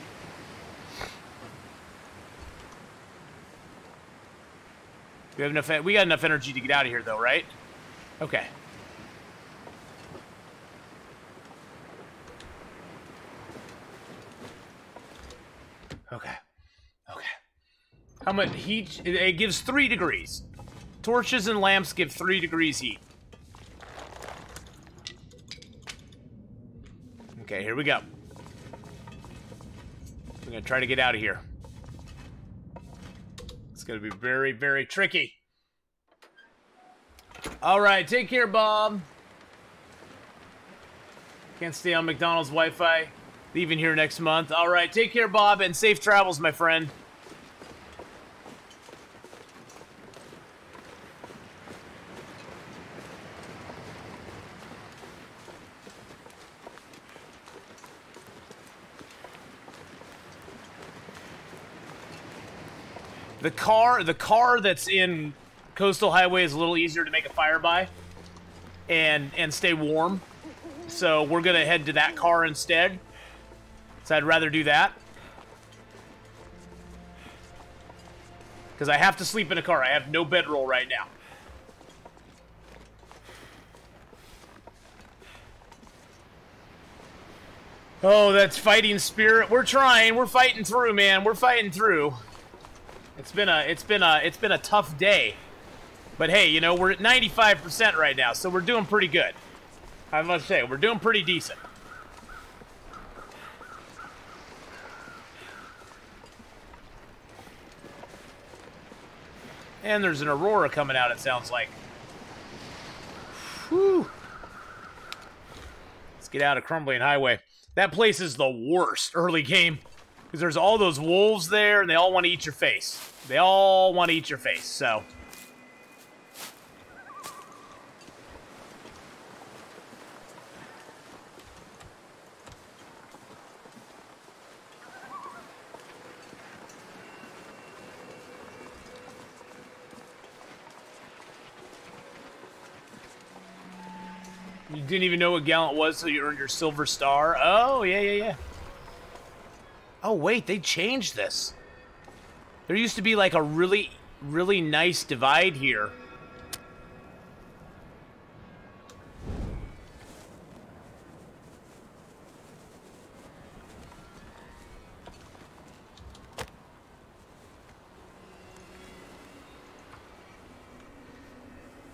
We have enough. We got enough energy to get out of here, though, right? Okay. Okay. Okay. How much heat? It gives 3 degrees. Torches and lamps give 3 degrees heat. Okay, here we go. I'm gonna try to get out of here. It's gonna be very, very tricky. Alright, take care, Bob. Can't stay on McDonald's Wi-Fi. Leaving here next month. Alright, take care, Bob, and safe travels, my friend. The car that's in Coastal Highway is a little easier to make a fire by and stay warm. So we're gonna head to that car instead. So I'd rather do that. Because I have to sleep in a car. I have no bedroll right now. Oh, that's fighting spirit. We're trying. We're fighting through, man. We're fighting through. It's been a tough day. But hey, you know, we're at 95% right now, so we're doing pretty good. I must say, we're doing pretty decent. And there's an aurora coming out, it sounds like. Whew. Let's get out of Crumbling Highway. That place is the worst early game. Because there's all those wolves there, and they all want to eat your face. They all want to eat your face, so... You didn't even know what gallant was, so you earned your silver star? Oh, yeah. Oh, wait, they changed this. There used to be, like, a really, really nice divide here.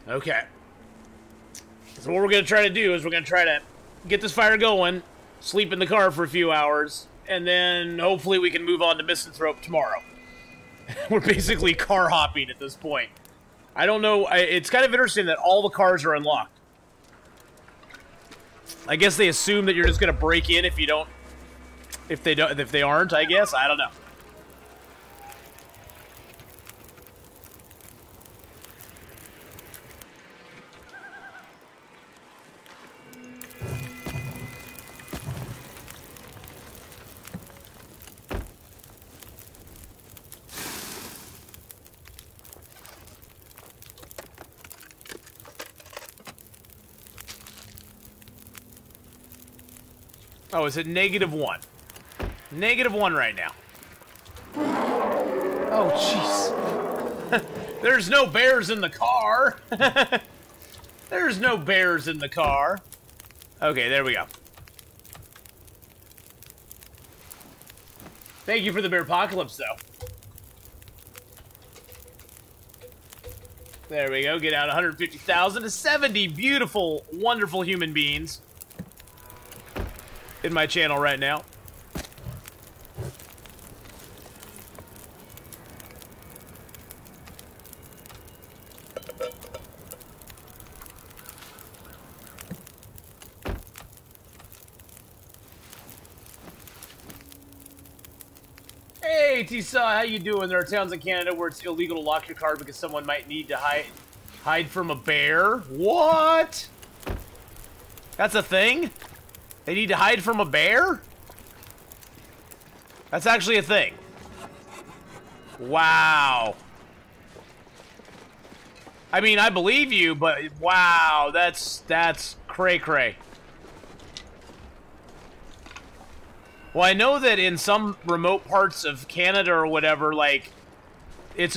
Okay. So what we're going to try to do is we're going to try to get this fire going, sleep in the car for a few hours, and then hopefully we can move on to Misanthrope tomorrow. We're basically car hopping at this point. I don't know. It's kind of interesting that all the cars are unlocked. I guess they assume that you're just going to break in if you don't, if they aren't, I guess. I don't know. Oh, it's at -1. -1 right now. Oh, jeez. There's no bears in the car. There's no bears in the car. Okay, there we go. Thank you for the bear apocalypse, though. There we go. Get out 150,000 to 70 beautiful, wonderful human beings in my channel right now. Saw, how you doing? There are towns in Canada where it's illegal to lock your car because someone might need to hide from a bear. What? That's a thing? They need to hide from a bear? That's actually a thing. Wow. I mean, I believe you, but wow, that's cray-cray. Well, I know that in some remote parts of Canada or whatever, like, it's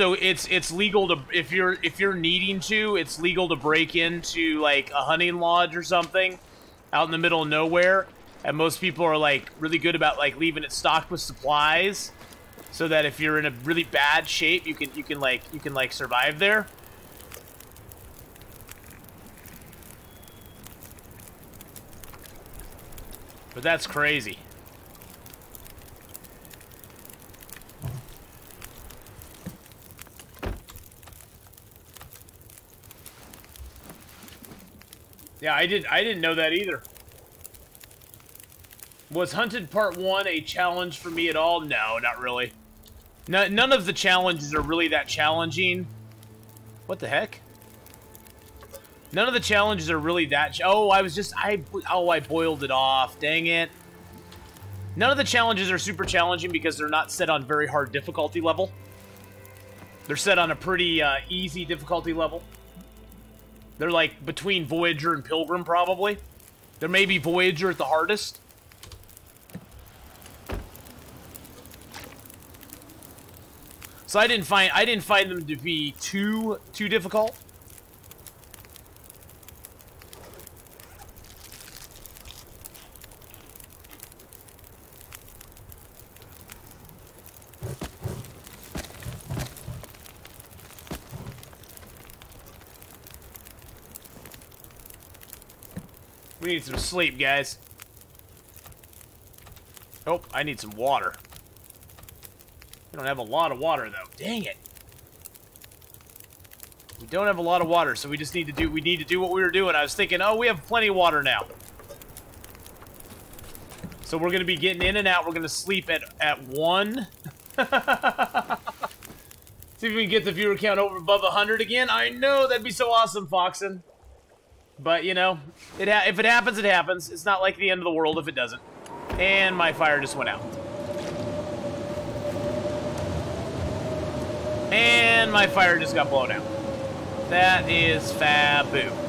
legal to, if you're needing to, it's legal to break into like a hunting lodge or something out in the middle of nowhere, and most people are like really good about like leaving it stocked with supplies, so that if you're in a really bad shape, you can survive there. But that's crazy. Yeah, I didn't know that either. Was Hunted Part 1 a challenge for me at all? No, not really. None of the challenges are really that challenging. What the heck? None of the challenges are really that... Oh, I boiled it off. Dang it. None of the challenges are super challenging because they're not set on very hard difficulty level. They're set on a pretty easy difficulty level. They're like between Voyager and Pilgrim, probably. There may be Voyager at the hardest. So I didn't find them to be too difficult. We need some sleep, guys. Oh, I need some water. We don't have a lot of water, though. Dang it. We don't have a lot of water, so we just need to do what we were doing. I was thinking, oh, we have plenty of water now. So we're going to be getting in and out. We're going to sleep at 1. See if we can get the viewer count over above 100 again. I know, that'd be so awesome, Foxen. But, you know, if it happens, it happens. It's not like the end of the world if it doesn't. And my fire just went out. And my fire just got blown out. That is faboo.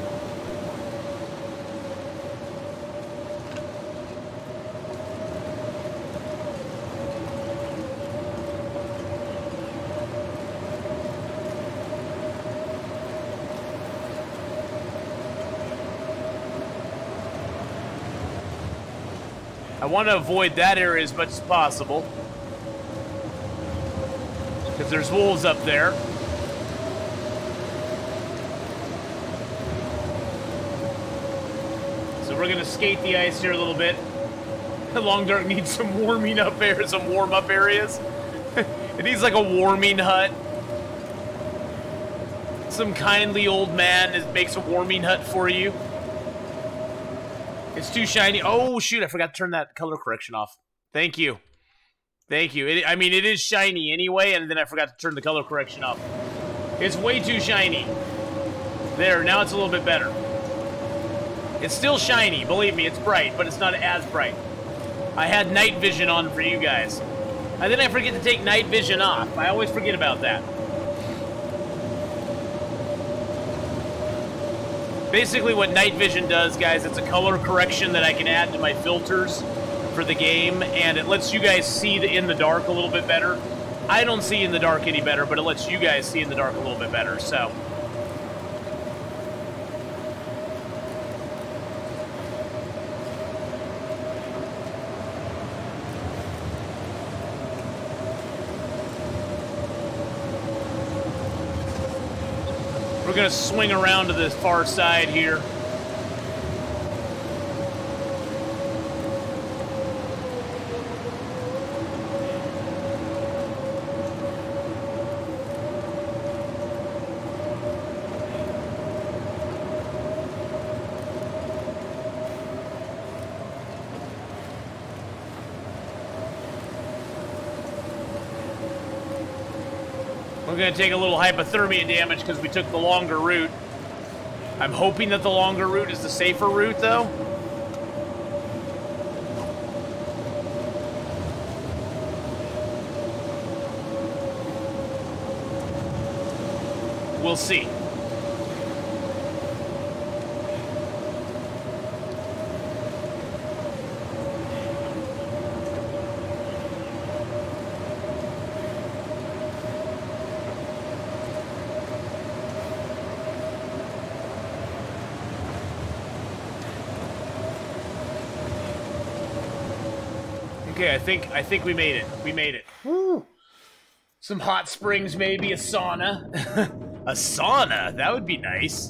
I want to avoid that area as much as possible. Because there's wolves up there. So we're going to skate the ice here a little bit. Long Dark needs some warming up areas, some warm-up areas. It needs like a warming hut. Some kindly old man makes a warming hut for you. It's too shiny. Oh, shoot. I forgot to turn that color correction off. Thank you. Thank you. I mean, it is shiny anyway, and then I forgot to turn the color correction off. It's way too shiny. There, now it's a little bit better. It's still shiny. Believe me, it's bright, but it's not as bright. I had night vision on for you guys. And then I forget to take night vision off. I always forget about that. Basically what night vision does, guys, it's a color correction that I can add to my filters for the game, and it lets you guys see in the dark a little bit better. I don't see in the dark any better, but it lets you guys see in the dark a little bit better, so. We're going to swing around to the far side here. We're going to take a little hypothermia damage because we took the longer route. I'm hoping that the longer route is the safer route, though. We'll see. Okay, I think we made it. We made it. Woo. Some hot springs, maybe a sauna. A sauna? That would be nice.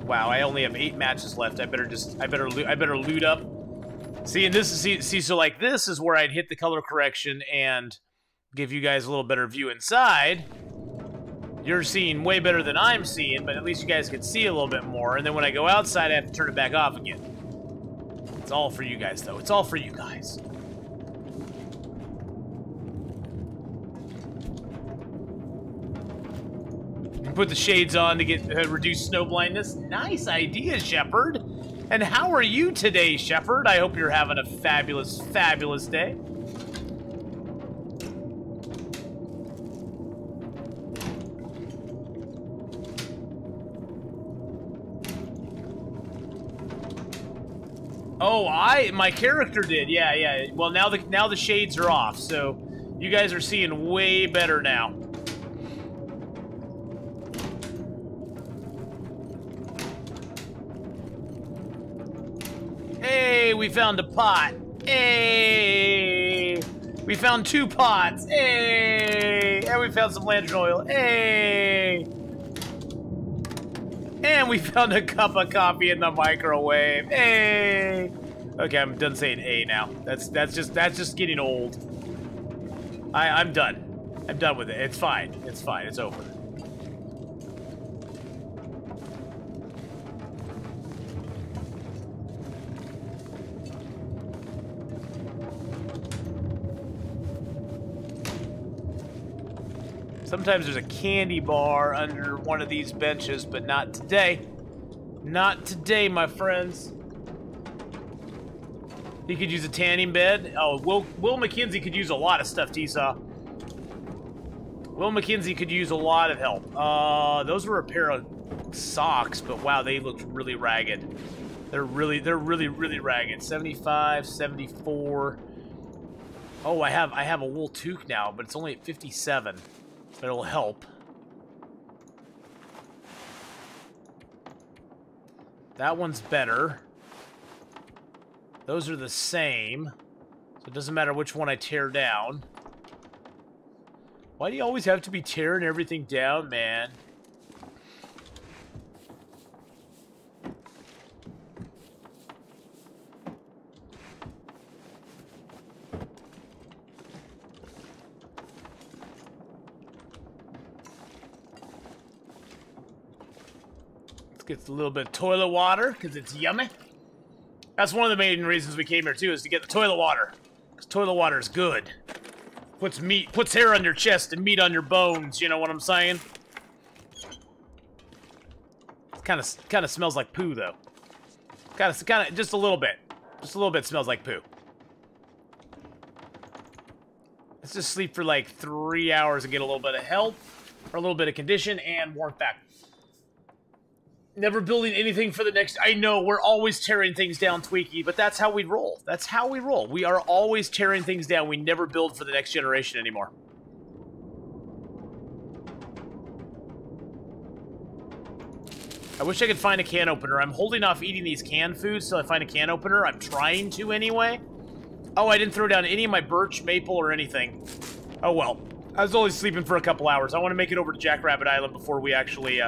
Wow, I only have 8 matches left. I better loot up. See, and this is so like this is where I'd hit the color correction and give you guys a little better view inside. You're seeing way better than I'm seeing, but at least you guys can see a little bit more. And then when I go outside, I have to turn it back off again. It's all for you guys, though. It's all for you guys. Put the shades on to get reduce snow blindness. Nice idea, Shepard. And how are you today, Shepard? I hope you're having a fabulous, fabulous day. Oh, my character did. Yeah. Well, now the shades are off, so you guys are seeing way better now. Hey, we found a pot. Hey, we found 2 pots. Hey, and we found some lantern oil. Hey. And we found a cup of coffee in the microwave. Hey. Okay, I'm done saying "hey" now. That's just getting old. I'm done. I'm done with it. It's fine. It's fine. It's over. Sometimes there's a candy bar under one of these benches, but not today. Not today, my friends. He could use a tanning bed. Oh, Will McKenzie could use a lot of stuff, T-Saw. Will McKenzie could use a lot of help. Those were a pair of socks, but wow, they looked really ragged. They're really ragged. 75, 74. Oh, I have a wool toque now, but it's only at 57. It'll help. That one's better. Those are the same. So it doesn't matter which one I tear down. Why do you always have to be tearing everything down, man? Gets a little bit of toilet water because it's yummy. That's one of the main reasons we came here too, is to get the toilet water. Because toilet water is good. Puts hair on your chest and meat on your bones. You know what I'm saying? Kind of smells like poo though. Kind of just a little bit. Just a little bit smells like poo. Let's just sleep for like 3 hours and get a little bit of health, or a little bit of condition and warmth back. Never building anything for the next... I know, we're always tearing things down, Tweaky, but that's how we roll. That's how we roll. We are always tearing things down. We never build for the next generation anymore. I wish I could find a can opener. I'm holding off eating these canned foods till I find a can opener. I'm trying to anyway. Oh, I didn't throw down any of my birch, maple, or anything. Oh, well. I was only sleeping for a couple hours. I want to make it over to Jackrabbit Island before we actually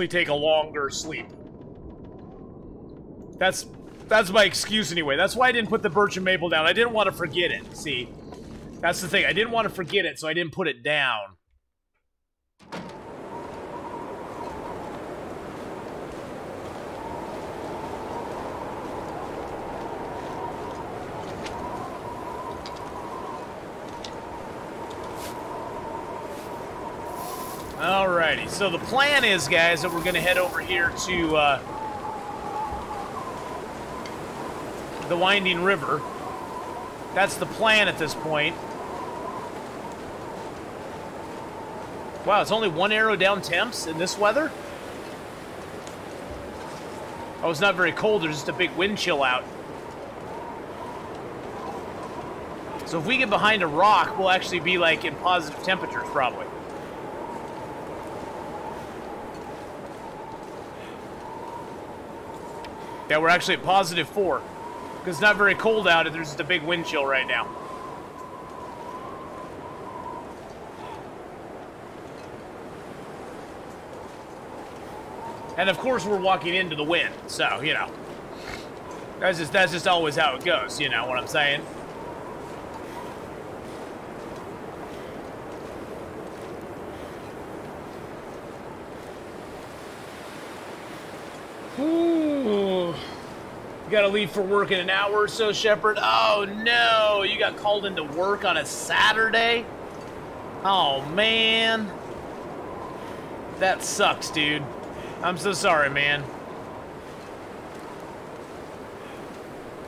take a longer sleep. That's my excuse anyway. That's why I didn't put the birch and maple down. I didn't want to forget it, see? That's the thing. I didn't want to forget it, so I didn't put it down. Alrighty, so the plan is, guys, that we're going to head over here to the Winding River. That's the plan at this point. Wow, it's only 1 arrow down temps in this weather? Oh, it's not very cold. There's just a big wind chill out. So if we get behind a rock, we'll actually be, like, in positive temperatures, probably. Yeah, we're actually at +4. Because it's not very cold out, and there's just a big wind chill right now. And of course we're walking into the wind, so, you know. That's just always how it goes, you know what I'm saying? Ooh. You gotta leave for work in an hour or so, Shepard. Oh no, you got called into work on a Saturday? Oh man. That sucks, dude. I'm so sorry, man.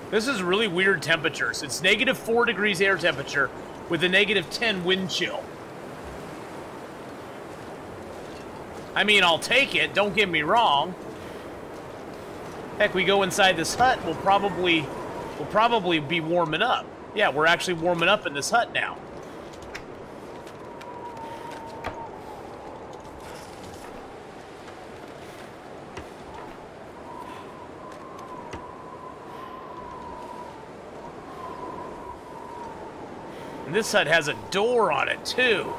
This is really weird temperatures. It's -4 degrees air temperature with a -10 wind chill. I mean, I'll take it, don't get me wrong. Heck, we go inside this hut, we'll probably be warming up. Yeah, we're actually warming up in this hut now. And this hut has a door on it, too.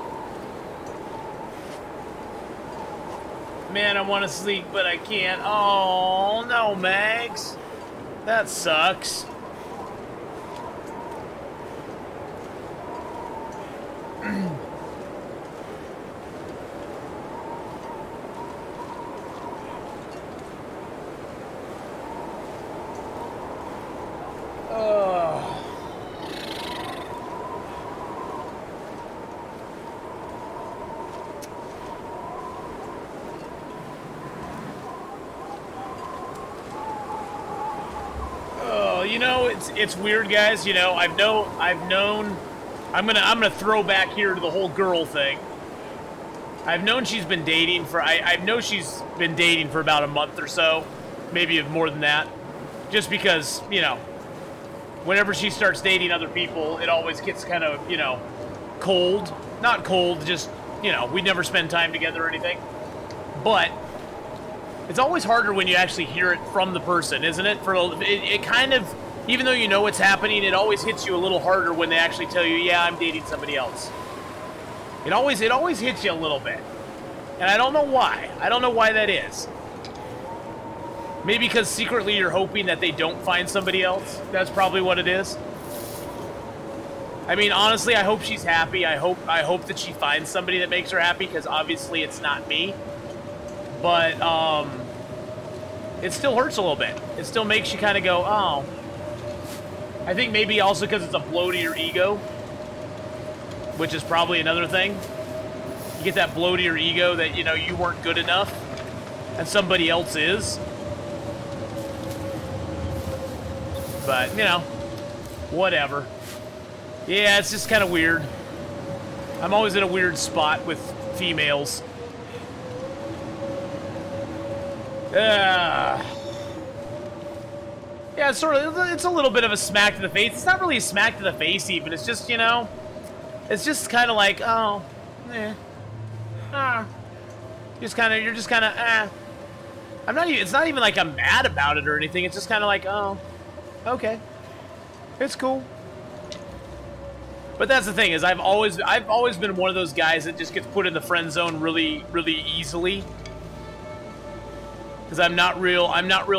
Man, I want to sleep, but I can't. Oh, no, Mags. That sucks. You know, it's weird, guys. You know, I'm gonna throw back here to the whole girl thing. I've known she's been dating for I know she's been dating for about a month or so, maybe more than that. Just because, you know, whenever she starts dating other people, it always gets kind of, you know, cold. Not cold, just, you know, we never spend time together or anything. But it's always harder when you actually hear it from the person, isn't it? It kind of, even though you know what's happening, it always hits you a little harder when they actually tell you, yeah, I'm dating somebody else. It always hits you a little bit. And I don't know why. I don't know why that is. Maybe because secretly you're hoping that they don't find somebody else. That's probably what it is. I mean, honestly, I hope she's happy. I hope that she finds somebody that makes her happy, because obviously it's not me. But, it still hurts a little bit. It still makes you kind of go, oh. I think maybe also because it's a blow to your ego, which is probably another thing. You get that blow to your ego that, you know, you weren't good enough, and somebody else is. But, you know, whatever. Yeah, it's just kind of weird. I'm always in a weird spot with females. Yeah, it's it's a little bit of a smack to the face. It's not really a smack to the face even. It's just, you know, it's just kind of like, oh, you're just kind of, it's not even like I'm mad about it or anything. It's just kind of like, oh, okay, it's cool. But that's the thing, is I've always been one of those guys that just gets put in the friend zone really, really easily. Because I'm not real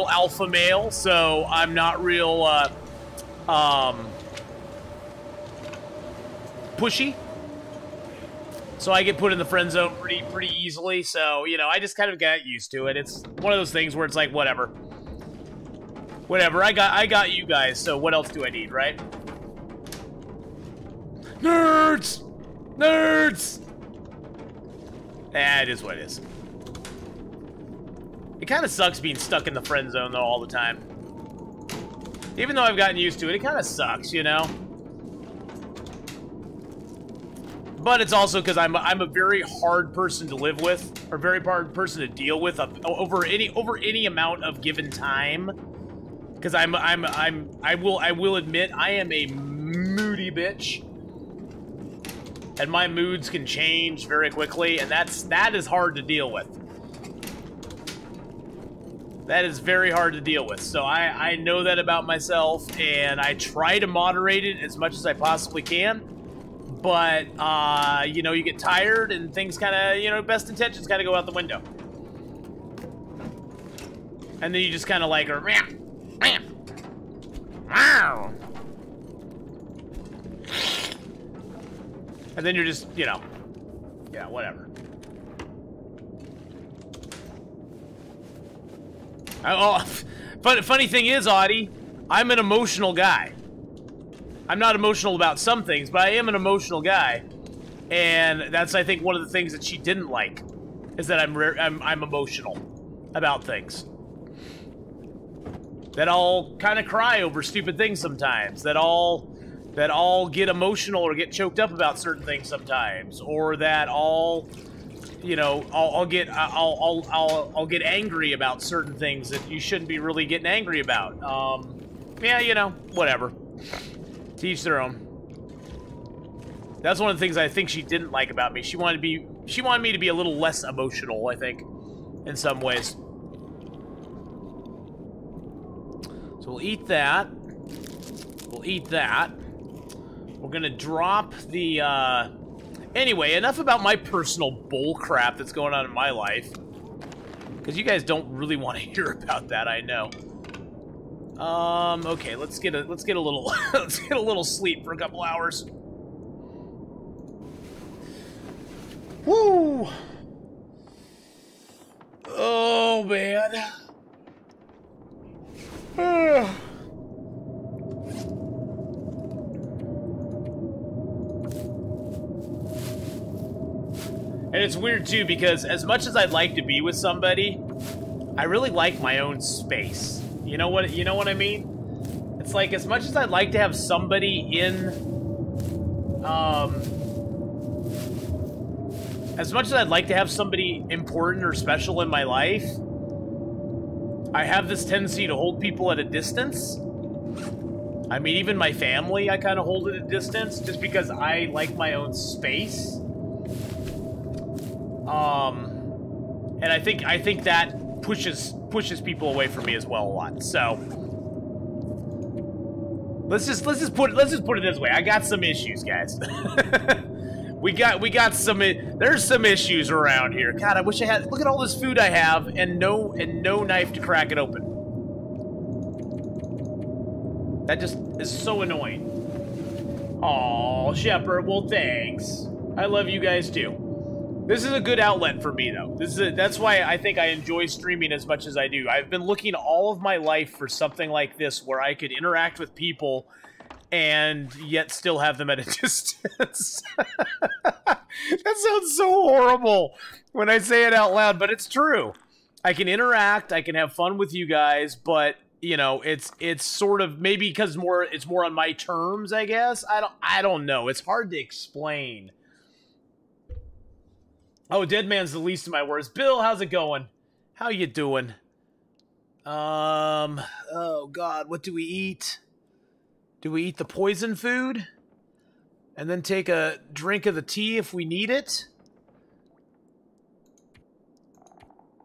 alpha male, so I'm not real pushy. So I get put in the friend zone pretty easily. So, you know, I just kind of got used to it. It's one of those things where it's like, whatever. Whatever, I got you guys, so what else do I need, right? Nerds! Nerds! It is what it is. It kind of sucks being stuck in the friend zone, though, all the time. Even though I've gotten used to it, it kind of sucks, you know? But it's also because I'm a very hard person to live with, or very hard person to deal with over any amount of given time. Because I will admit I am a moody bitch, and my moods can change very quickly, and that is hard to deal with. That is very hard to deal with. So I know that about myself, and I try to moderate it as much as I possibly can. But, you know, you get tired and things kind of, you know, best intentions kind of go out the window. And then you just kind of like, wow. And then you're just, you know, yeah, whatever. Funny thing is, Audie, I'm an emotional guy. I'm not emotional about some things, but I am an emotional guy, and that's, I think, one of the things that she didn't like, is that I'm emotional about things. That I'll kind of cry over stupid things sometimes. That I'll get emotional or get choked up about certain things sometimes, or that I'll, you know, I'll get angry about certain things that you shouldn't be really getting angry about. Yeah, you know, whatever. To each their own. That's one of the things I think she didn't like about me. She wanted me to be a little less emotional, I think, in some ways. So we'll eat that. We'll eat that. We're gonna drop the, Anyway, enough about my personal bull crap that's going on in my life. Because you guys don't really want to hear about that, I know. Okay, let's get a little let's get a little sleep for a couple hours. Woo! Oh man. And it's weird too, because as much as I'd like to be with somebody, I really like my own space. You know what I mean? It's like, as much as I'd like to have somebody in, as much as I'd like to have somebody important or special in my life, I have this tendency to hold people at a distance. I mean, even my family, I kind of hold at a distance, just because I like my own space. And I think that pushes people away from me as well a lot. So let's just put it this way. I got some issues, guys. we got some. There's some issues around here. God, I wish I had. Look at all this food I have, and no knife to crack it open. That just is so annoying. Aw, Shepard. Well, thanks. I love you guys too. This is a good outlet for me, though. That's why I think I enjoy streaming as much as I do. I've been looking all of my life for something like this where I could interact with people and yet still have them at a distance. That sounds so horrible when I say it out loud, but it's true. I can interact, I can have fun with you guys, but you know, it's sort of maybe because it's more on my terms, I guess. I don't know. It's hard to explain. Oh, Deadman's the least of my worries. Bill, how's it going? How you doing? Oh God, what do we eat? Do we eat the poison food? And then take a drink of the tea if we need it?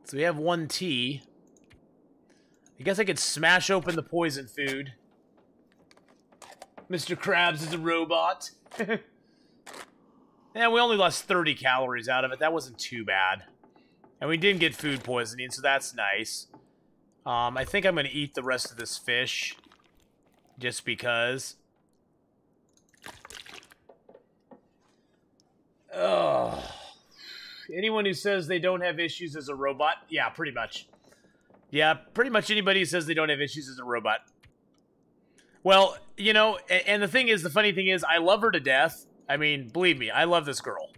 So we have one tea. I guess I could smash open the poison food. Mr. Krabs is a robot. Yeah, we only lost 30 calories out of it. That wasn't too bad. And we didn't get food poisoning, so that's nice. I think I'm going to eat the rest of this fish. Just because. Ugh. Anyone who says they don't have issues is a robot? Yeah, pretty much. Yeah, pretty much anybody who says they don't have issues is a robot. Well, you know, and the thing is, the funny thing is, I love her to death. I mean, believe me, I love this girl.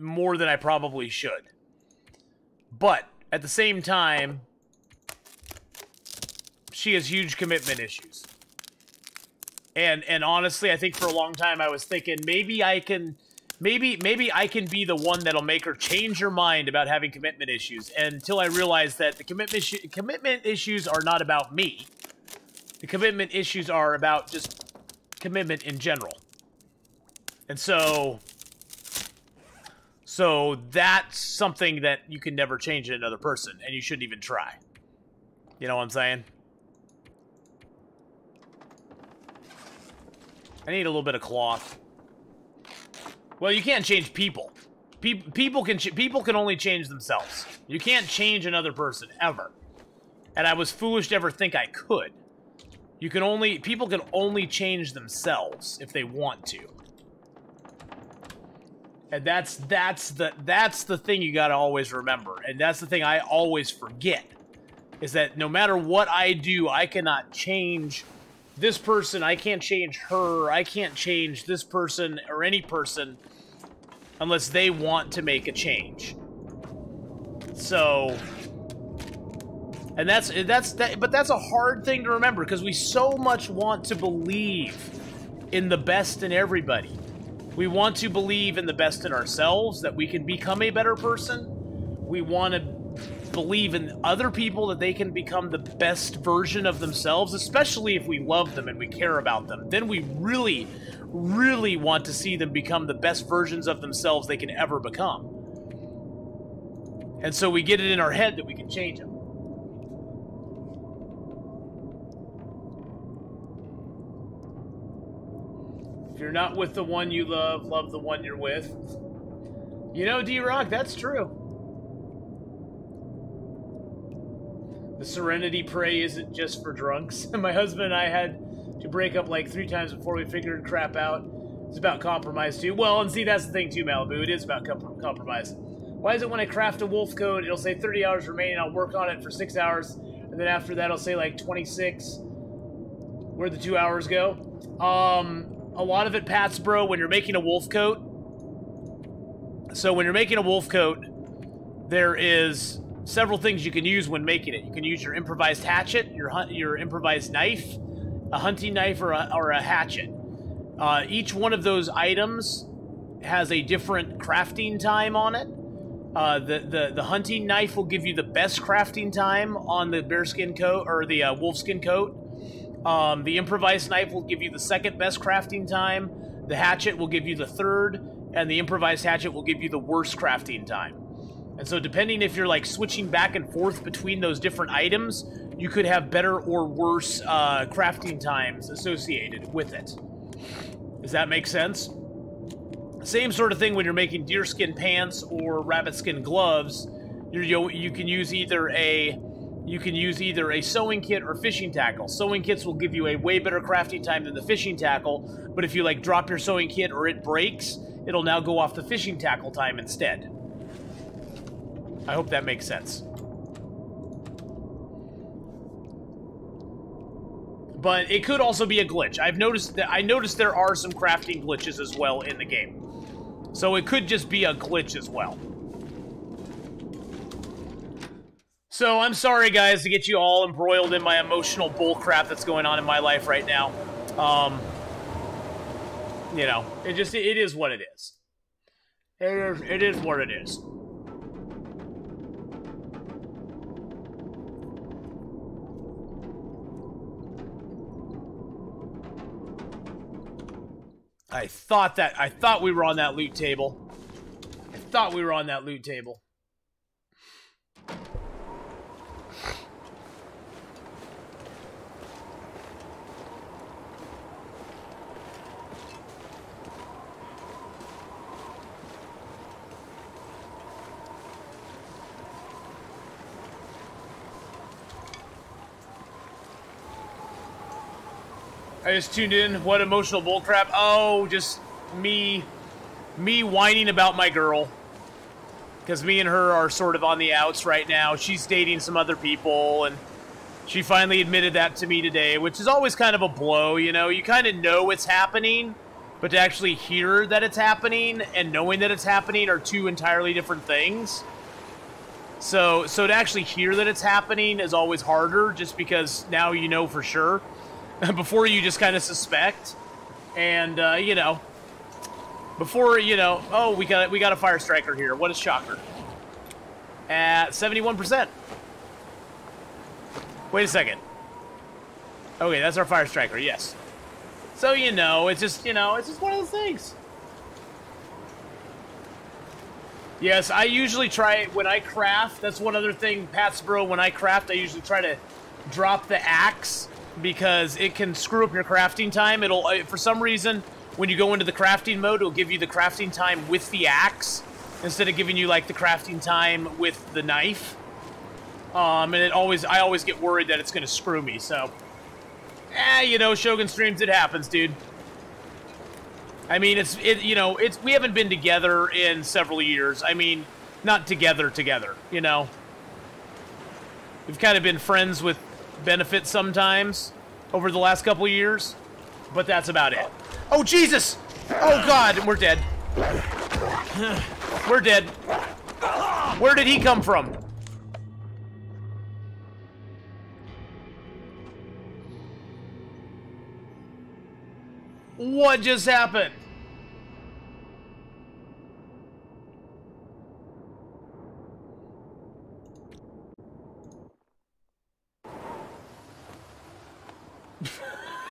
more than I probably should. But at the same time, she has huge commitment issues. And honestly, I think for a long time I was thinking maybe I can be the one that'll make her change her mind about having commitment issues. Until I realized that the commitment issues are not about me. The commitment issues are about just commitment in general. And so that's something that you can never change in another person, and you shouldn't even try. You know what I'm saying? I need a little bit of cloth. Well, you can't change people. People can only change themselves. You can't change another person ever. And I was foolish to ever think I could. People can only change themselves if they want to. And that's the thing you gotta always remember. And that's the thing I always forget. Is that no matter what I do, I cannot change this person. I can't change her. I can't change this person or any person unless they want to make a change. So, and but that's a hard thing to remember because we so much want to believe in the best in everybody. We want to believe in the best in ourselves, that we can become a better person. We want to believe in other people that they can become the best version of themselves, especially if we love them and we care about them. Then we really, really want to see them become the best versions of themselves they can ever become. And so we get it in our head that we can change them. If you're not with the one you love, love the one you're with. You know, D-Rock, that's true. The Serenity Prey isn't just for drunks. My husband and I had to break up like 3 times before we figured crap out. It's about compromise too. Well, and see, that's the thing too, Malibu. It is about compromise. Why is it when I craft a wolf coat, it'll say 30 hours remaining, I'll work on it for 6 hours, and then after that it'll say like 26. Where'd the 2 hours go? A lot of it, Pats, bro, when you're making a wolf coat. So when you're making a wolf coat, there is several things you can use when making it. You can use your improvised hatchet, your improvised knife, a hunting knife, or a hatchet. Each one of those items has a different crafting time on it. The hunting knife will give you the best crafting time on the bearskin coat or the wolfskin coat. The improvised knife will give you the second best crafting time. The hatchet will give you the third, and the improvised hatchet will give you the worst crafting time. And so depending if you're like switching back and forth between those different items, you could have better or worse crafting times associated with it. Does that make sense? Same sort of thing when you're making deerskin pants or rabbitskin gloves. You can use either a sewing kit or fishing tackle. Sewing kits will give you a way better crafting time than the fishing tackle, but if you like drop your sewing kit or it breaks, it'll now go off the fishing tackle time instead. I hope that makes sense. But it could also be a glitch. I noticed there are some crafting glitches as well in the game. So it could just be a glitch as well. So I'm sorry, guys, to get you all embroiled in my emotional bullcrap that's going on in my life right now. You know, it is what it is. It is what it is. I thought we were on that loot table. I thought we were on that loot table. I just tuned in. What emotional bullcrap? Oh, just me whining about my girl. Because me and her are sort of on the outs right now. She's dating some other people, and she finally admitted that to me today, which is always kind of a blow, you know? You kind of know it's happening, but to actually hear that it's happening and knowing that it's happening are two entirely different things. So to actually hear that it's happening is always harder, just because now you know for sure. Before you just kind of suspect, and you know, before you know, oh, we got a fire striker here. What a shocker! At 71%. Wait a second. Okay, that's our fire striker. Yes. So you know, it's just one of those things. Yes, I usually try when I craft. That's one other thing, Patsbro. When I craft, I usually try to drop the axe because it can screw up your crafting time. It'll, for some reason, when you go into the crafting mode, it'll give you the crafting time with the axe instead of giving you like the crafting time with the knife. And I always get worried that it's gonna screw me. So, you know, Shogun streams, it happens, dude. I mean, we haven't been together in several years. I mean, not together, you know. We've kind of been friends with benefits sometimes over the last couple of years, but that's about it. Oh, Jesus! Oh, God, we're dead. We're dead. Where did he come from? What just happened?